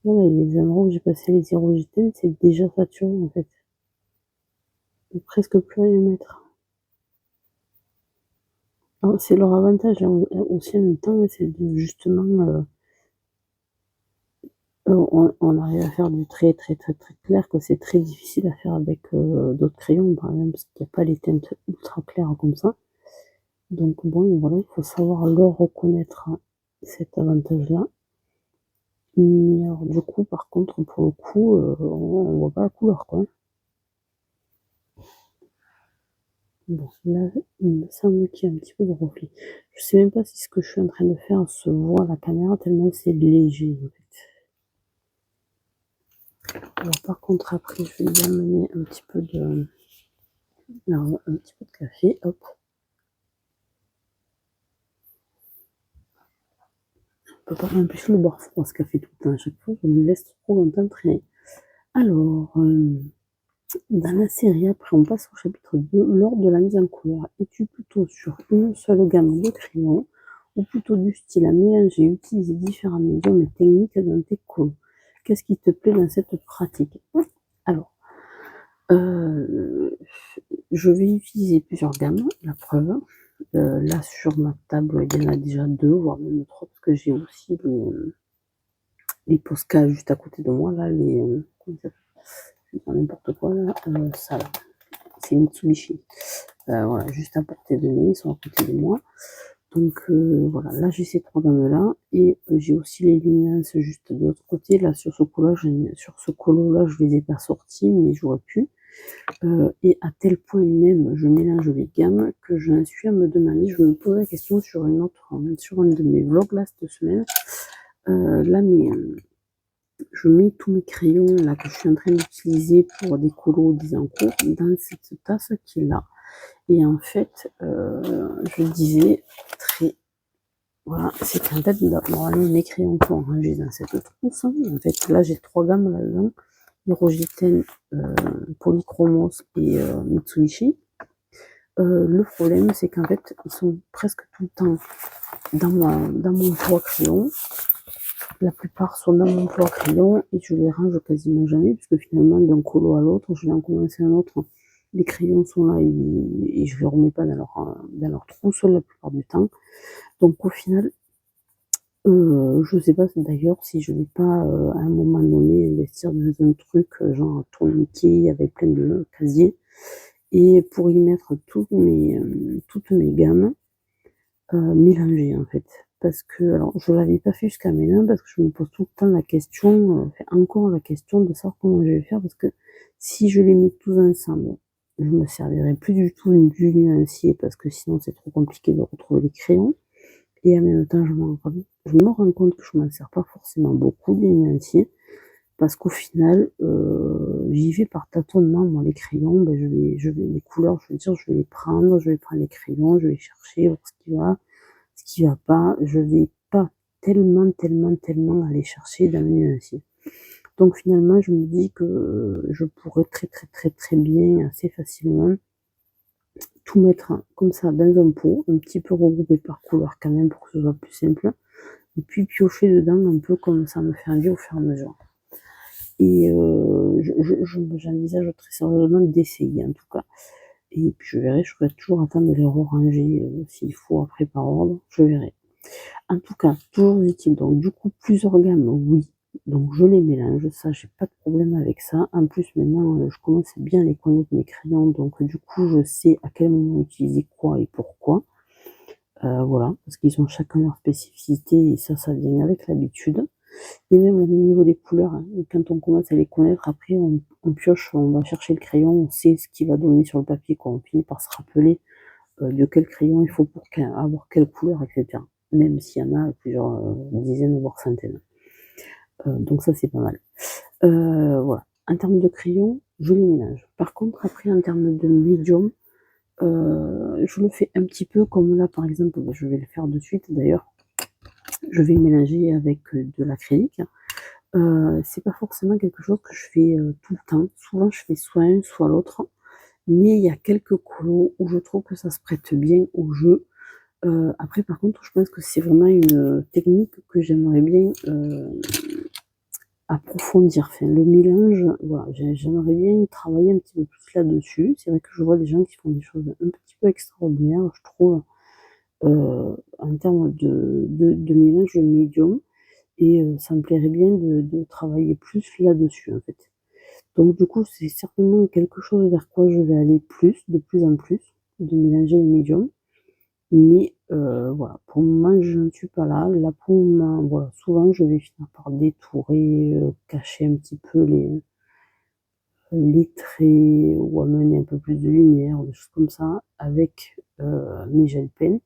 Voilà, les endroits où j'ai passé les Hirogiten, c'est déjà saturé en fait. Il n'y a presque plus rien à mettre. C'est leur avantage hein, aussi en même temps, c'est de justement on arrive à faire du très très très très clair que c'est très difficile à faire avec d'autres crayons par exemple parce qu'il n'y a pas les teintes ultra claires comme ça. Donc bon voilà, il faut savoir leur reconnaître hein, cet avantage-là. Mais alors du coup par contre pour le coup on voit pas la couleur quoi. Bon là il me semble qu'il y a un petit peu de reflet. Je sais même pas si ce que je suis en train de faire se voit à la caméra tellement c'est léger en fait. Alors, par contre, après, je vais y amener un petit peu de, alors, un petit peu de café, hop. On peut pas m'empêcher de boire froid ce café tout le temps. À chaque fois, je me laisse trop longtemps traîner. Alors, dans la série, après, on passe au chapitre 2. Lors de la mise en couleur, es-tu plutôt sur une seule gamme de crayons ou plutôt du style à mélanger et utiliser différents médiums et techniques dans tes colos? Qu'est-ce qui te plaît dans cette pratique? Alors, je vais utiliser plusieurs gammes, la preuve. Là, sur ma table, il y en a déjà 2, voire même 3, parce que j'ai aussi les Posca juste à côté de moi, là, comment ça s'appelle? N'importe quoi, là, ça, là. C'est Mitsubishi. Voilà, juste à portée de nez, ils sont à côté de moi. Donc, voilà, là, j'ai ces 3 gammes-là, et j'ai aussi les luminances juste de l'autre côté. Là, sur ce colo-là, je les ai pas sortis, mais j'aurais pu. Et à tel point même, je mélange les gammes que j'en suis à me demander, je me pose la question sur sur un de mes vlogs là cette semaine. Là, je mets tous mes crayons là que je suis en train d'utiliser pour des colos des encours dans cette tasse qui est là. Et en fait, je disais voilà, c'est qu'en fait, normalement mes crayons sont rangés dans cette trousse. En fait, là j'ai 3 gammes là-dedans. Hirogiten, Polychromos et Mitsubishi. Le problème, c'est qu'en fait, ils sont presque tout le temps dans mon pot à crayon. La plupart sont dans mon pot à crayon et je les range quasiment jamais, puisque finalement, d'un colo à l'autre, je vais en commencer un autre. Les crayons sont là et je les remets pas dans leur trousse la plupart du temps. Donc au final, je sais pas d'ailleurs si je vais pas à un moment donné investir dans un truc genre un tourniquet avec plein de casiers et pour y mettre toutes mes gammes mélangées en fait. Parce que alors je l'avais pas fait jusqu'à maintenant parce que je me pose tout le temps la question, enfin encore la question de savoir comment je vais faire parce que si je les mets tous ensemble, je me servirai plus du tout du nuancier parce que sinon c'est trop compliqué de retrouver les crayons. Et en même temps, je me rends compte que je m'en sers pas forcément beaucoup du nuancier parce qu'au final, j'y vais par tâtonnement. Moi, les crayons, ben, les couleurs, je veux dire, je vais prendre les crayons, je vais chercher, voir ce qui va pas. Je vais pas tellement aller chercher dans le nuancier. Donc finalement, je me dis que je pourrais très bien, assez facilement, tout mettre comme ça dans un pot, un petit peu regroupé par couleur quand même pour que ce soit plus simple, et puis piocher dedans un peu comme ça me fait envie au fur et à mesure. Et j'envisage très sérieusement d'essayer en tout cas. Et puis je verrai, je pourrais toujours attendre de les ranger s'il faut après par ordre, je verrai. En tout cas, toujours est-il, donc du coup plusieurs gammes, oui. Donc je les mélange, ça j'ai pas de problème avec ça. En plus maintenant je commence à bien les connaître mes crayons, donc du coup je sais à quel moment utiliser quoi et pourquoi. Voilà, parce qu'ils ont chacun leur spécificité et ça vient avec l'habitude. Et même au niveau des couleurs, hein, quand on commence à les connaître, après on pioche, on va chercher le crayon, on sait ce qu'il va donner sur le papier, quoi. On finit par se rappeler de quel crayon il faut pour avoir quelle couleur, etc. Même s'il y en a plusieurs dizaines, voire centaines. Donc ça c'est pas mal. Voilà. En termes de crayon, je les mélange. Par contre, après, en termes de médium, je le fais un petit peu comme là, par exemple, je vais le faire de suite d'ailleurs. Je vais mélanger avec de l'acrylique. C'est pas forcément quelque chose que je fais tout le temps. Souvent, je fais soit un, soit l'autre. Mais il y a quelques colos où je trouve que ça se prête bien au jeu. Après, par contre, je pense que c'est vraiment une technique que j'aimerais bien approfondir. Enfin, le mélange, voilà, j'aimerais bien travailler un petit peu plus là-dessus. C'est vrai que je vois des gens qui font des choses un petit peu extraordinaires, je trouve, en termes de mélange médium. Et ça me plairait bien de travailler plus là-dessus, en fait. Donc, du coup, c'est certainement quelque chose vers quoi je vais aller de plus en plus, de mélanger les médiums. Mais voilà, pour le moment, je ne suis pas là. Là, pour le moment, voilà, souvent, je vais finir par détourer, cacher un petit peu les traits ou amener un peu plus de lumière ou des choses comme ça avec mes gel pens.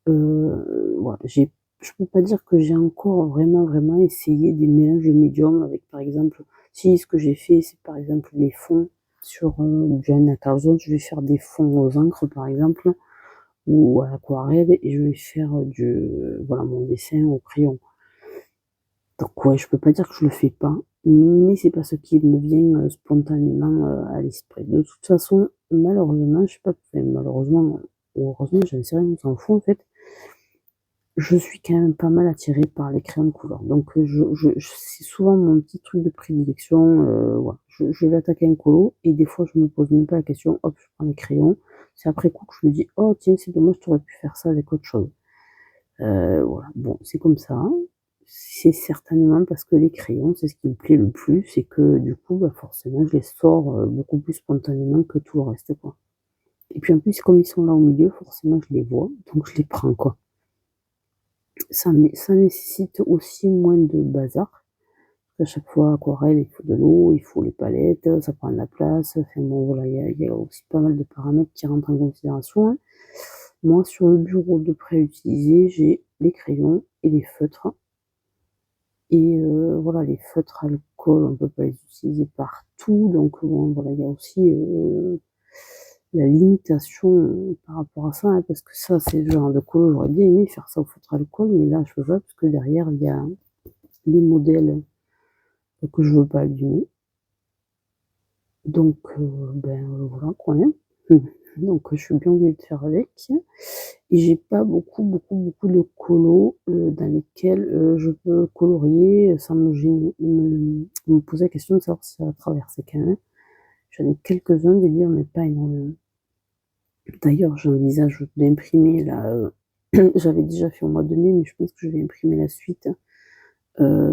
Voilà, je peux pas dire que j'ai encore vraiment essayé des mélanges médiums avec, par exemple, si ce que j'ai fait, c'est par exemple les fonds sur du Anna Carlson, je vais faire des fonds aux encres, par exemple, ou à l'aquarelle, et je vais faire voilà, mon dessin au crayon. Donc ouais, je peux pas dire que je le fais pas, mais c'est pas ce qui me vient spontanément à l'esprit. De toute façon, malheureusement, je sais pas, enfin, malheureusement ou heureusement, j'en sais rien, on s'en fout en fait. Je suis quand même pas mal attirée par les crayons de couleur. Donc c'est souvent mon petit truc de prédilection. Voilà. Je vais attaquer un colo et des fois je me pose même pas la question, hop, je prends les crayons. C'est après coup que je me dis, oh tiens, c'est dommage, tu aurais pu faire ça avec autre chose. Voilà, bon, c'est comme ça. C'est certainement parce que les crayons, c'est ce qui me plaît le plus, et que du coup, bah, forcément, je les sors beaucoup plus spontanément que tout le reste, quoi. Et puis en plus, comme ils sont là au milieu, forcément, je les vois, donc je les prends, quoi. Ça nécessite aussi moins de bazar. À chaque fois, aquarelle, il faut de l'eau, il faut les palettes, ça prend de la place. Enfin bon, voilà, il y a aussi pas mal de paramètres qui rentrent en considération, hein. Moi, sur le bureau de prêt à utiliser, j'ai les crayons et les feutres. Et voilà, les feutres alcool, on peut pas les utiliser partout. Donc bon, voilà, il y a aussi la limitation par rapport à ça, hein, parce que ça, c'est le genre de colle, j'aurais bien aimé faire ça au feutre alcool, mais là, je peux pas, parce que derrière, il y a les modèles que je veux pas abîmer. Donc, ben voilà quoi, hein. Donc je suis bien obligée de faire avec. Et j'ai pas beaucoup de colos dans lesquels je peux colorier sans me gêner, me poser la question de savoir si ça va traverser quand même. J'en ai quelques-uns des livres, mais pas énormément. D'ailleurs, j'envisage d'imprimer là. J'avais déjà fait au mois de mai, mais je pense que je vais imprimer la suite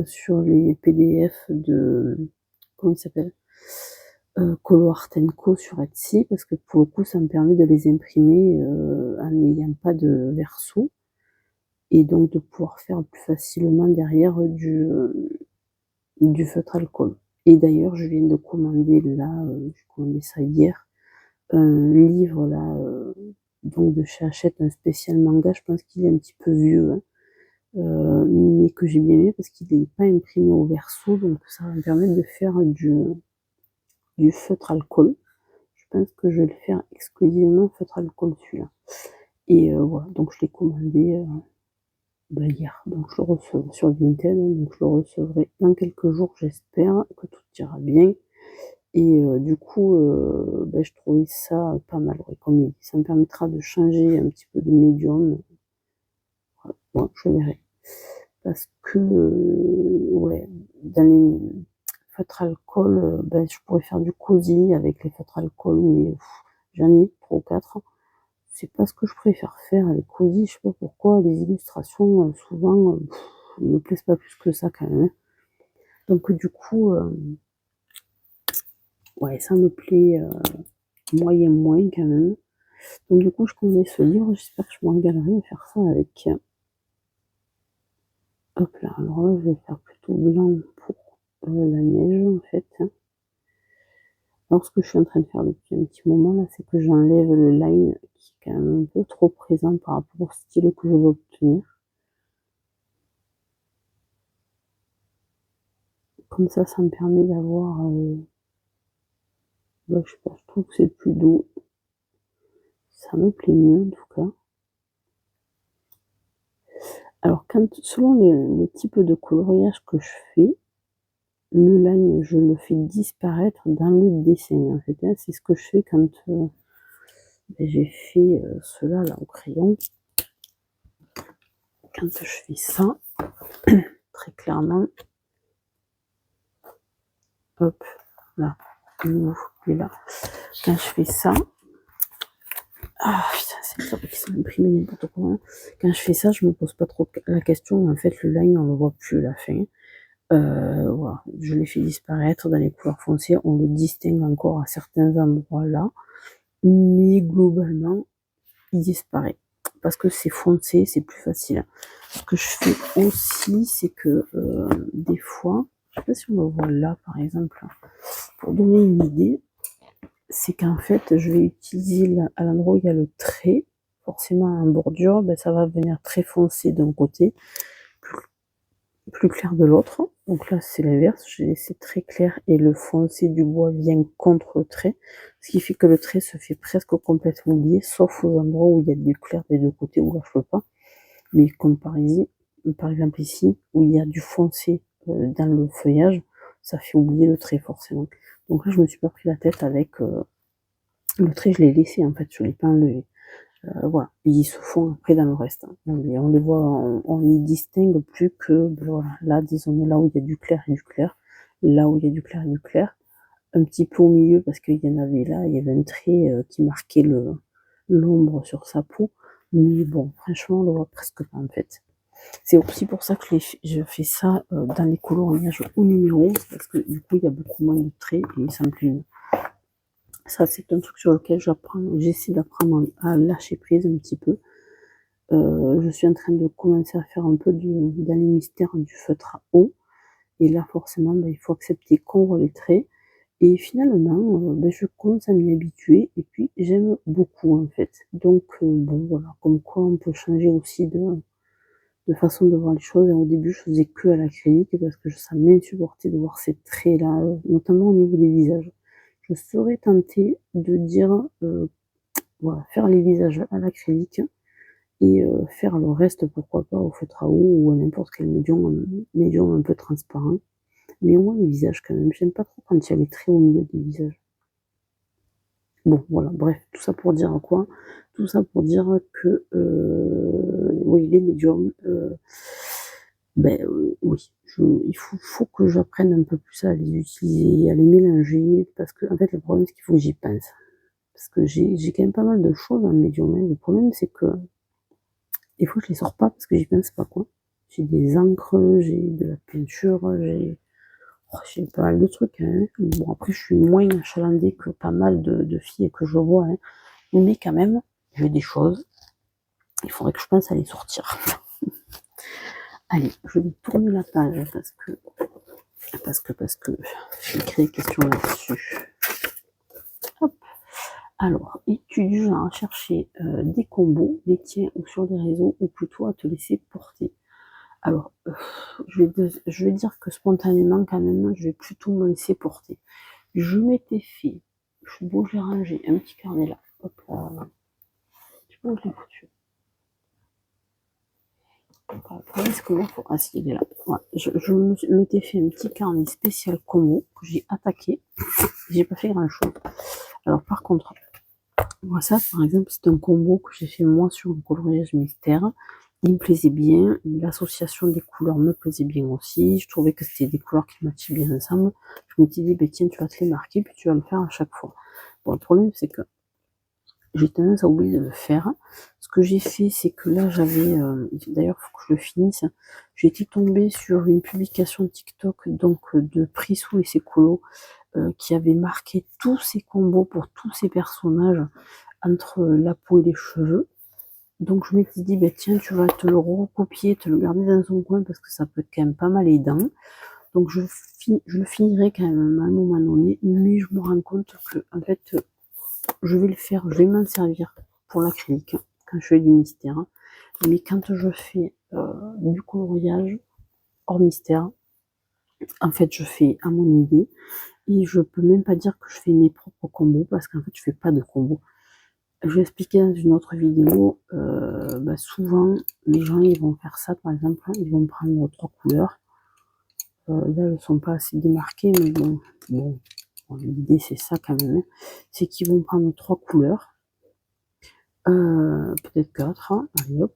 sur les PDF de comment il s'appelle Colo Art & Co sur Etsy, parce que pour le coup, ça me permet de les imprimer en n'ayant pas de verso et donc de pouvoir faire plus facilement derrière du feutre alcool. Et d'ailleurs, je viens de commander là, j'ai commandé ça hier, un livre là, donc de chez Hachette, un spécial manga. Je pense qu'il est un petit peu vieux, hein, mais que j'ai bien aimé parce qu'il n'est pas imprimé au verso, donc ça va me permettre de faire du feutre alcool. Je pense que je vais le faire exclusivement feutre alcool celui-là. Et voilà, donc je l'ai commandé hier. Donc je le recevrai sur Vinted, donc je le recevrai dans quelques jours, j'espère que tout ira bien. Et du coup, je trouvais ça pas mal, ouais, comme il dit. Ça me permettra de changer un petit peu de médium. Voilà, ouais, je verrai. Parce que, ouais, dans les feutres alcool, je pourrais faire du cosy avec les feutres alcool, mais j'en ai 3 ou 4. C'est pas ce que je préfère faire, les cosy, je sais pas pourquoi. Les illustrations, souvent, me plaisent pas plus que ça quand même, hein. Donc du coup, ouais, ça me plaît moyen moins quand même. Donc du coup, je connais ce livre, j'espère que je me régalerai à faire ça avec. Hop là, alors là, je vais faire plutôt blanc pour la neige en fait, hein. Alors ce que je suis en train de faire depuis un petit moment là, c'est que j'enlève le line qui est quand même un peu trop présent par rapport au stylo que je veux obtenir. Comme ça me permet d'avoir, je sais pas, je trouve que c'est plus doux. Ça me plaît mieux en tout cas. Alors selon le type de coloriage que je fais, le line, je le fais disparaître dans le dessin en fait, hein. C'est ce que je fais quand j'ai fait cela là au crayon. Quand je fais ça, très clairement, hop, là, il est là. Quand je fais ça, ah putain, c'est top, ils sont imprimés n'importe quoi, hein. Quand je fais ça, je me pose pas trop la question. En fait, le line, on le voit plus à la fin. Voilà, je l'ai fait disparaître dans les couleurs foncées. On le distingue encore à certains endroits là, mais globalement, il disparaît parce que c'est foncé, c'est plus facile. Ce que je fais aussi, c'est que des fois, je sais pas si on le voit là par exemple, pour donner une idée, c'est qu'en fait, je vais utiliser à l'endroit où il y a le trait, forcément en bordure, ça va venir très foncé d'un côté, plus clair de l'autre. Donc là, c'est l'inverse, j'ai laissé très clair et le foncé du bois vient contre le trait, ce qui fait que le trait se fait presque complètement oublier, sauf aux endroits où il y a du clair des deux côtés, où là je peux pas. Mais comme par exemple ici, où il y a du foncé dans le feuillage, ça fait oublier le trait forcément. Donc là, je me suis pas pris la tête avec le trait, je l'ai laissé en fait, je l'ai pas enlevé. Voilà, ils se font après dans le reste, hein. On les voit, on y distingue plus que, voilà, là, disons, là où il y a du clair et du clair, là où il y a du clair et du clair, un petit peu au milieu parce qu'il y en avait là, il y avait un trait qui marquait l'ombre sur sa peau, mais bon, franchement, on le voit presque pas en fait. C'est aussi pour ça que je fais ça dans les coloriages au numéro, parce que du coup, il y a beaucoup moins de traits et ça me plaît mieux. Ça, c'est un truc sur lequel j'essaie d'apprendre à lâcher prise un petit peu. Je suis en train de commencer à faire un peu dans les mystères du feutre à eau. Et là, forcément, il faut accepter qu'on voit les traits. Et finalement, je commence à m'y habituer. Et puis, j'aime beaucoup, en fait. Donc, bon, voilà, comme quoi on peut changer aussi de façon de voir les choses. Et au début, je faisais que à l'acrylique parce que ça m'insupportait de voir ces traits-là, notamment au niveau des visages. Je serais tentée de dire, voilà, faire les visages à l'acrylique et faire le reste, pourquoi pas, au feutre à eau ou à n'importe quel médium un peu transparent. Mais au moins les visages quand même. J'aime pas trop quand il y a les traits au milieu des visages. Bon, voilà, bref, tout ça pour dire quoi? Tout ça pour dire que, oui, les médiums, oui, il faut que j'apprenne un peu plus à les utiliser, à les mélanger, parce que en fait, le problème, c'est qu'il faut que j'y pense. Parce que j'ai quand même pas mal de choses en médium, hein. Le problème, c'est que des fois, je les sors pas parce que j'y pense pas, quoi. J'ai des encres, j'ai de la peinture, j'ai pas mal de trucs, hein. Bon, après, je suis moins achalandée que pas mal de filles que je vois, hein. Mais quand même, j'ai des choses. Il faudrait que je pense à les sortir. Allez, je vais tourner la page parce que j'ai écrit des questions là-dessus. Hop. Alors, es-tu du genre à chercher des combos, les tiens ou sur les réseaux, ou plutôt à te laisser porter? Alors, je vais dire que spontanément, quand même, je vais plutôt me laisser porter. Je m'étais fait, bon, j'ai rangé un petit carnet là. Hop là. Je sais pas où je l'ai foutu. Est-ce que là, ah si, il est là. Ouais. Je m'étais fait un petit carnet spécial combo que j'ai attaqué. J'ai pas fait grand chose. Alors, par contre, moi, ça, par exemple, c'est un combo que j'ai fait moi sur le coloriage mystère. Il me plaisait bien. L'association des couleurs me plaisait bien aussi. Je trouvais que c'était des couleurs qui matchaient bien ensemble. Je me suis dit, ben, tiens, tu vas te les marquer, puis tu vas le faire à chaque fois. Bon, le problème, c'est que j'ai tendance à oublier de le faire. Ce que j'ai fait, c'est que là, d'ailleurs, il faut que je le finisse. J'ai été tombée sur une publication TikTok, donc, de Prissou et ses colos, qui avait marqué tous ces combos pour tous ces personnages entre la peau et les cheveux. Donc je m'étais dit, bah, tiens, tu vas te le recopier, te le garder dans son coin parce que ça peut être quand même pas mal aidant. Donc je le finirai quand même à un moment donné, mais je me rends compte que en fait, je vais le faire, je vais m'en servir pour l'acrylique quand je fais du mystère. Mais quand je fais du coloriage hors mystère, en fait, je fais à mon idée et je peux même pas dire que je fais mes propres combos parce qu'en fait, je fais pas de combos. Je vais expliquer dans une autre vidéo, souvent les gens ils vont faire ça, par exemple, ils vont prendre 3 couleurs. Là, elles ne sont pas assez démarquées, mais bon, l'idée c'est ça quand même, hein. C'est qu'ils vont prendre 3 couleurs, peut-être 4, hein, allez hop,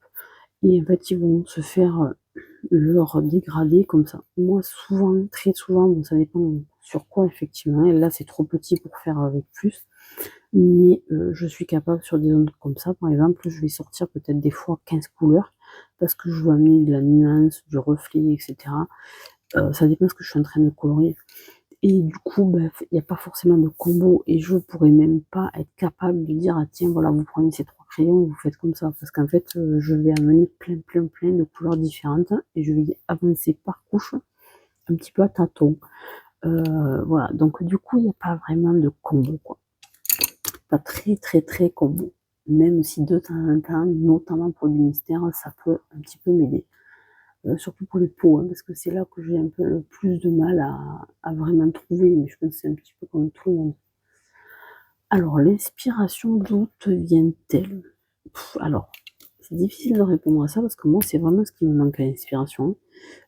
et en fait ils vont se faire leur dégradé comme ça. Moi, souvent, très souvent, bon, ça dépend sur quoi effectivement. Et là, c'est trop petit pour faire avec plus. Mais je suis capable sur des ondes comme ça, par exemple, je vais sortir peut-être des fois 15 couleurs parce que je veux amener de la nuance, du reflet, etc. Ça dépend de ce que je suis en train de colorier. Et du coup, il n'y a pas forcément de combo et je pourrais même pas être capable de dire, ah tiens, voilà, vous prenez ces 3 crayons et vous faites comme ça. Parce qu'en fait, je vais amener plein de couleurs différentes et je vais avancer par couche, un petit peu à tâtons. Voilà, donc du coup, il n'y a pas vraiment de combo, quoi. Pas très combo. Même si de temps en temps, notamment pour du mystère, ça peut un petit peu m'aider. Surtout pour les peaux, hein, parce que c'est là que j'ai un peu le plus de mal à vraiment trouver, mais je pense que c'est un petit peu comme tout le monde. Alors, l'inspiration, d'où te vient-elle? Alors, c'est difficile de répondre à ça parce que moi, c'est vraiment ce qui me manque à l'inspiration.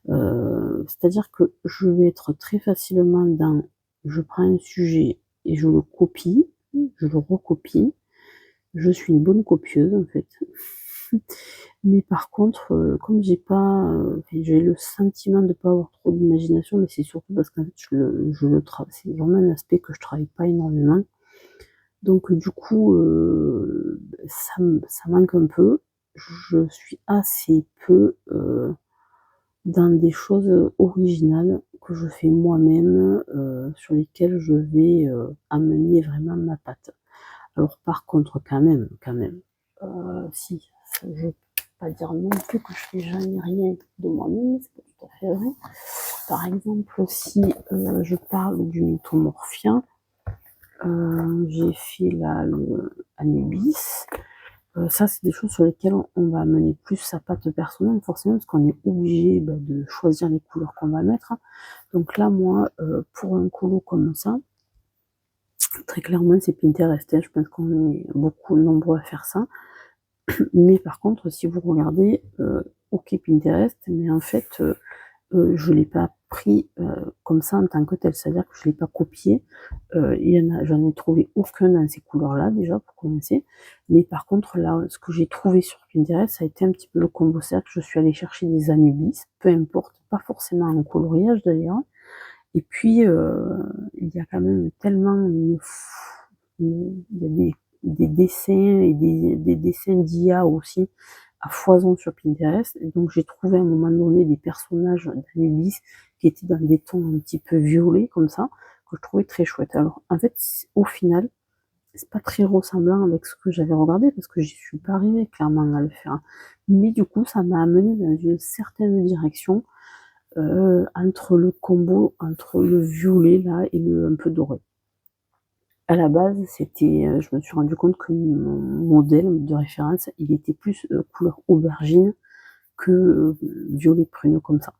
C'est-à-dire que je vais être très facilement dans je prends un sujet et je le copie, je le recopie. Je suis une bonne copieuse en fait. Mais par contre, comme j'ai le sentiment de ne pas avoir trop d'imagination, mais c'est surtout parce qu'en fait je le travaille, c'est vraiment un aspect que je travaille pas énormément. Donc du coup, ça manque un peu. Je suis assez peu dans des choses originales que je fais moi-même, sur lesquelles je vais amener vraiment ma patte. Alors par contre, quand même, si, je peux pas dire non plus que je fais jamais rien de moi-même, c'est pas tout à fait vrai. Par exemple, si je parle du mythomorphia, j'ai fait là le Anubis. Ça, c'est des choses sur lesquelles on va amener plus sa patte personnelle, forcément, parce qu'on est obligé de choisir les couleurs qu'on va mettre. Donc là, moi, pour un colo comme ça, très clairement, c'est Pinterest. Je pense qu'on est beaucoup nombreux à faire ça. Mais par contre, si vous regardez, ok Pinterest, mais en fait, je l'ai pas pris comme ça en tant que tel, c'est-à-dire que je l'ai pas copié. J'en ai trouvé aucun dans ces couleurs-là déjà pour commencer. Mais par contre là, ce que j'ai trouvé sur Pinterest, ça a été un petit peu le combo cercle. Je suis allée chercher des Anubis, peu importe, pas forcément en coloriage d'ailleurs. Et puis il y a quand même tellement il y a des dessins et des dessins d'IA aussi à foison sur Pinterest. Et donc j'ai trouvé à un moment donné des personnages d'Anubis qui étaient dans des tons un petit peu violets comme ça, que je trouvais très chouette. Alors en fait, au final, c'est pas très ressemblant avec ce que j'avais regardé parce que j'y suis pas arrivée clairement à le faire. Mais du coup, ça m'a amené dans une certaine direction entre le combo, entre le violet là et le un peu doré. À la base, c'était, je me suis rendu compte que mon modèle de référence, il était plus couleur aubergine que violet prune comme ça.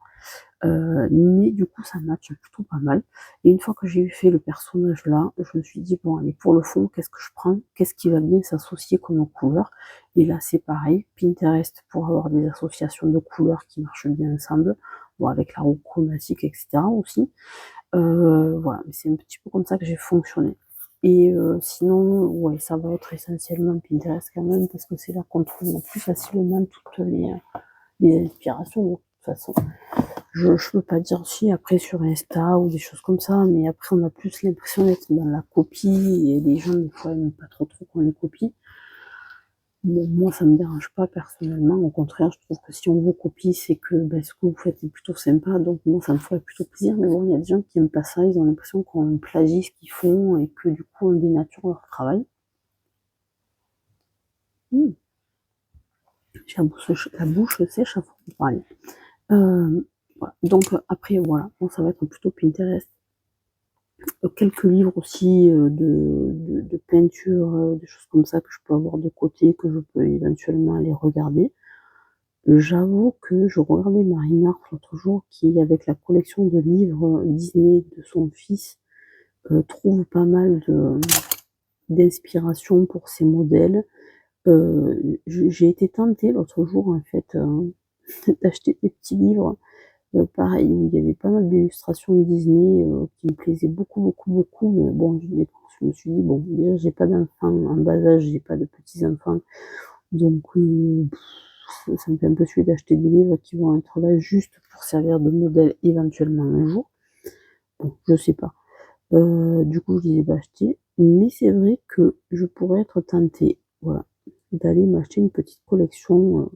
Mais du coup, ça match plutôt pas mal. Et une fois que j'ai fait le personnage là, je me suis dit, bon, allez, pour le fond, qu'est-ce que je prends? Qu'est-ce qui va bien s'associer comme couleur? Et là, c'est pareil, Pinterest pour avoir des associations de couleurs qui marchent bien ensemble, bon, avec la roue chromatique, etc. aussi. Voilà, mais c'est un petit peu comme ça que j'ai fonctionné. Et sinon, ouais, ça va être essentiellement Pinterest quand même, parce que c'est là qu'on trouve le plus facilement toutes les inspirations de toute façon. Je peux pas dire si après sur Insta ou des choses comme ça, mais après on a plus l'impression d'être dans la copie et les gens des fois ils n'aiment pas trop qu'on les copie. Bon, moi ça me dérange pas personnellement, au contraire je trouve que si on vous copie c'est que ben, ce que vous faites est plutôt sympa, donc moi ça me ferait plutôt plaisir, mais bon il y a des gens qui aiment pas ça, ils ont l'impression qu'on plagie ce qu'ils font et que du coup on dénature leur travail. Mmh. J'ai la bouche sèche à force de parler. Voilà. Donc après voilà, bon, ça va être plutôt Pinterest. Quelques livres aussi de peinture, des choses comme ça que je peux avoir de côté, que je peux éventuellement aller regarder. J'avoue que je regardais Marina l'autre jour qui, avec la collection de livres Disney de son fils, trouve pas mal d'inspiration pour ses modèles. J'ai été tentée l'autre jour en fait d'acheter des petits livres. Pareil, il y avait pas mal d'illustrations Disney qui me plaisaient beaucoup, mais bon, je me suis dit, bon, déjà, j'ai pas d'enfants en bas âge, j'ai pas de petits-enfants, donc ça me fait un peu suer d'acheter des livres qui vont être là juste pour servir de modèle éventuellement un jour. Bon, je sais pas. Du coup, je les ai pas achetés, mais c'est vrai que je pourrais être tentée, voilà, d'aller m'acheter une petite collection.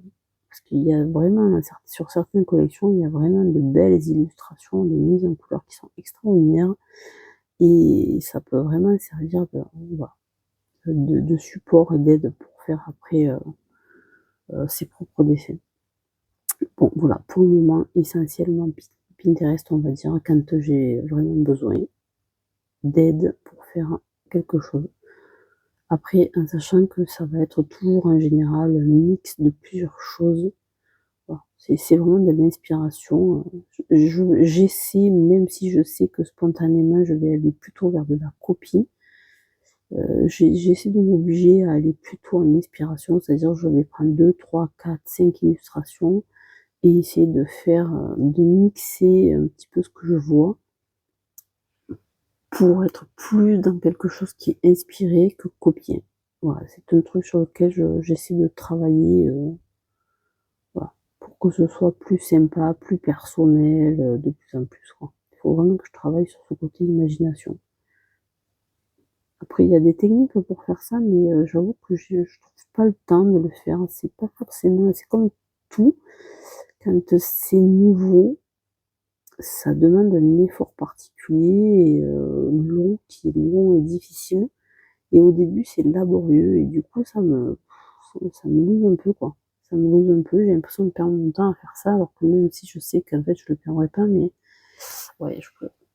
Parce qu'il y a vraiment, sur certaines collections, il y a vraiment de belles illustrations, des mises en couleur qui sont extraordinaires. Et ça peut vraiment servir voilà, de support et d'aide pour faire après ses propres dessins. Bon, voilà, pour le moment, essentiellement Pinterest, on va dire, quand j'ai vraiment besoin d'aide pour faire quelque chose. Après, en sachant que ça va être toujours en général un mix de plusieurs choses. Voilà, c'est vraiment de l'inspiration. J'essaie, même si je sais que spontanément je vais aller plutôt vers de la copie, j'essaie de m'obliger à aller plutôt en inspiration, c'est-à-dire je vais prendre 2, 3, 4, 5 illustrations et essayer de faire, de mixer un petit peu ce que je vois pour être plus dans quelque chose qui est inspiré que copié. Voilà, c'est un truc sur lequel j'essaie de travailler. Voilà, pour que ce soit plus sympa, plus personnel, de plus en plus, quoi. Il faut vraiment que je travaille sur ce côté imagination. Après, il y a des techniques pour faire ça, mais j'avoue que je trouve pas le temps de le faire. C'est pas forcément, c'est comme tout, quand c'est nouveau, ça demande un effort particulier et qui est long et difficile. Et au début, c'est laborieux et du coup, ça me loose un peu, quoi. Ça me loose un peu, j'ai l'impression de perdre mon temps à faire ça, alors que même si je sais qu'en fait, je le perdrai pas, mais ouais,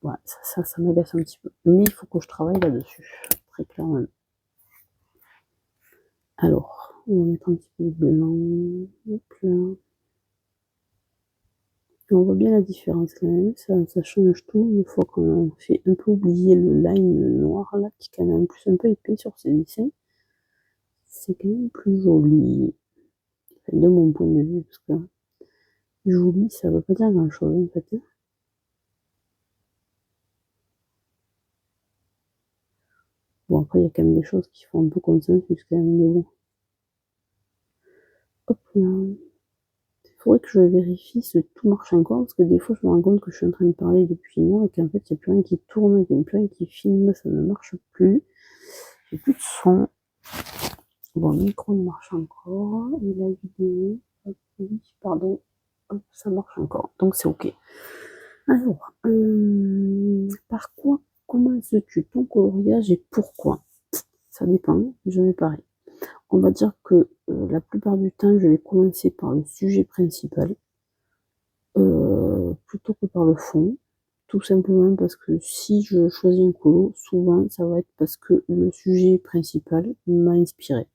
ouais, ça m'agace un petit peu. Mais il faut que je travaille là-dessus, très clairement. Alors, on va mettre un petit peu de blanc. Hop là. On voit bien la différence là, hein. Ça change tout une fois qu'on fait un peu oublier le line noir là, qui est quand même plus un peu épais sur ces dessins. C'est quand même plus joli, enfin, de mon point de vue, parce que joli, ça veut pas dire grand chose en fait. Bon, après, il y a quand même des choses qui font un peu consensus quand même, mais bon. Hop là. Il faudrait que je vérifie si tout marche encore, parce que des fois, je me rends compte que je suis en train de parler depuis une heure et qu'en fait, il n'y a plus rien qui tourne, il n'y a plus rien qui filme, ça ne marche plus. J'ai plus de son. Bon, le micro il marche encore, et la vidéo, hop, oui, pardon, hop, ça marche encore, donc c'est ok. Alors, par quoi commences-tu ton coloriage et pourquoi? Ça dépend, jamais pareil. On va dire que la plupart du temps, je vais commencer par le sujet principal, plutôt que par le fond. Tout simplement parce que si je choisis un colo, souvent ça va être parce que le sujet principal m'a inspiré.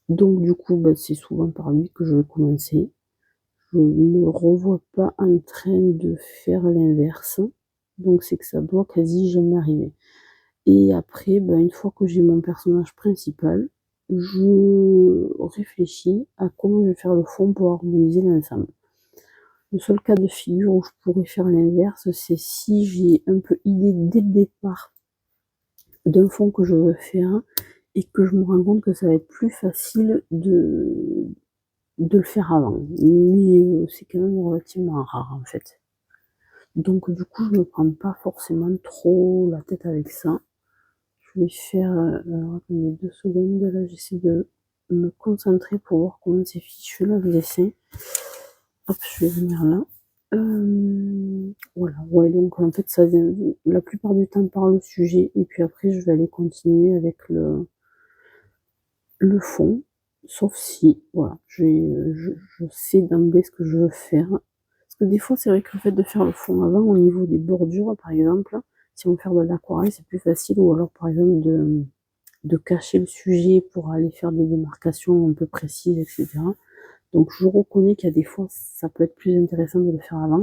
Donc du coup, bah, c'est souvent par lui que je vais commencer. Je ne me revois pas en train de faire l'inverse. Donc c'est que ça doit quasi jamais arriver. Et après, bah, une fois que j'ai mon personnage principal, je réfléchis à comment je vais faire le fond pour harmoniser l'ensemble. Le seul cas de figure où je pourrais faire l'inverse, c'est si j'ai un peu idée dès le départ d'un fond que je veux faire et que je me rends compte que ça va être plus facile de le faire avant. Mais c'est quand même relativement rare en fait. Donc du coup, je me prends pas forcément trop la tête avec ça. Je vais faire, alors attendez 2 secondes, là j'essaie de me concentrer pour voir comment c'est fichu là le dessin. Hop, je vais venir là. Voilà, ouais, donc en fait ça vient la plupart du temps par le sujet et puis après je vais aller continuer avec le fond, sauf si, voilà, je sais d'emblée ce que je veux faire. Parce que des fois, c'est vrai que le fait de faire le fond avant, au niveau des bordures, par exemple, si on veut faire de l'aquarelle, c'est plus facile, ou alors, par exemple, de cacher le sujet pour aller faire des démarcations un peu précises, etc. Donc, je reconnais qu'il y a des fois, ça peut être plus intéressant de le faire avant.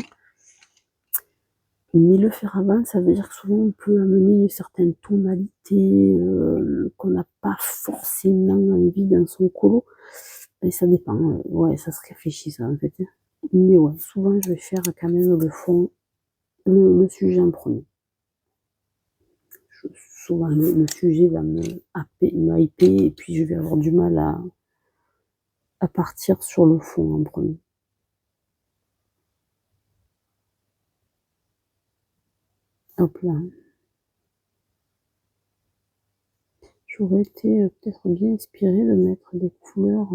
Mais le faire avant, ça veut dire que souvent, on peut amener une certaine tonalité qu'on n'a pas forcément envie dans son colo. Et ça dépend, ouais, ça se réfléchit ça en fait. Mais ouais, souvent je vais faire quand même le fond, le sujet en premier. Souvent le sujet va me hyper et puis je vais avoir du mal à partir sur le fond en premier. Hop là. J'aurais été peut-être bien inspirée de mettre des couleurs.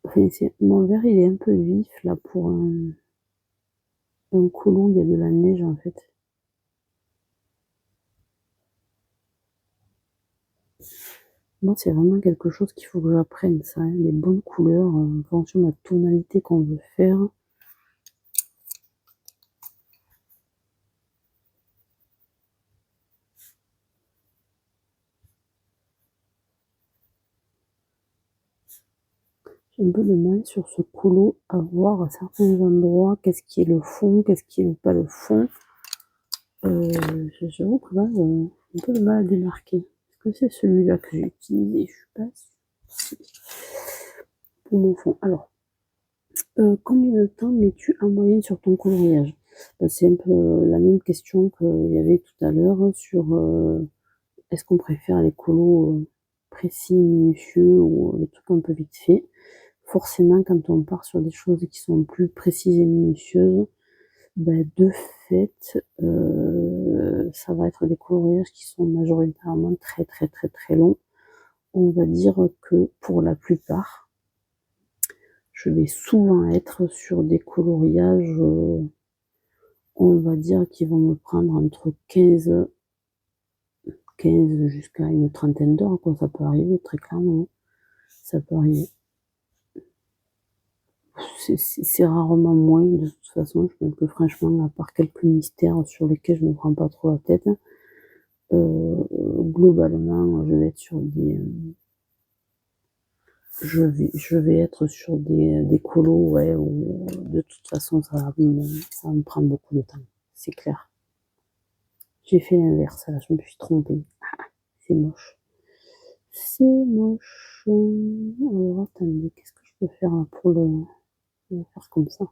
Enfin, mon vert il est un peu vif là pour un colo, il y a de la neige en fait. Moi, c'est vraiment quelque chose qu'il faut que j'apprenne, ça, hein, les bonnes couleurs, en fonction de la tonalité qu'on veut faire. J'ai un peu de mal sur ce colo à voir à certains endroits qu'est-ce qui est le fond, qu'est-ce qui n'est pas le fond. J'avoue que là, j'ai un peu de mal à démarquer. Est-ce que c'est celui-là que j'ai utilisé? Je suis pas sûre. Pour mon fond. Alors, combien de temps mets-tu en moyenne sur ton coloriage? Ben, c'est un peu la même question qu'il y avait tout à l'heure sur est-ce qu'on préfère les colos précis, minutieux ou les trucs un peu vite fait. Forcément, quand on part sur des choses qui sont plus précises et minutieuses, ben, de fait, ça va être des coloriages qui sont majoritairement très très très très longs. On va dire que pour la plupart, je vais souvent être sur des coloriages, on va dire, qui vont me prendre entre 15 jusqu'à une trentaine d'heures, quoi. Ça peut arriver, très clairement. Ça peut arriver. C'est rarement moins, de toute façon. Je pense que franchement, à part quelques mystères sur lesquels je ne me prends pas trop la tête, globalement, je vais être sur des, je vais être sur des colos, ouais, où de toute façon, ça va me prendre beaucoup de temps. C'est clair. J'ai fait l'inverse, là, je me suis trompée. C'est moche. C'est moche. Alors, attendez, qu'est-ce que je peux faire là pour le faire comme ça?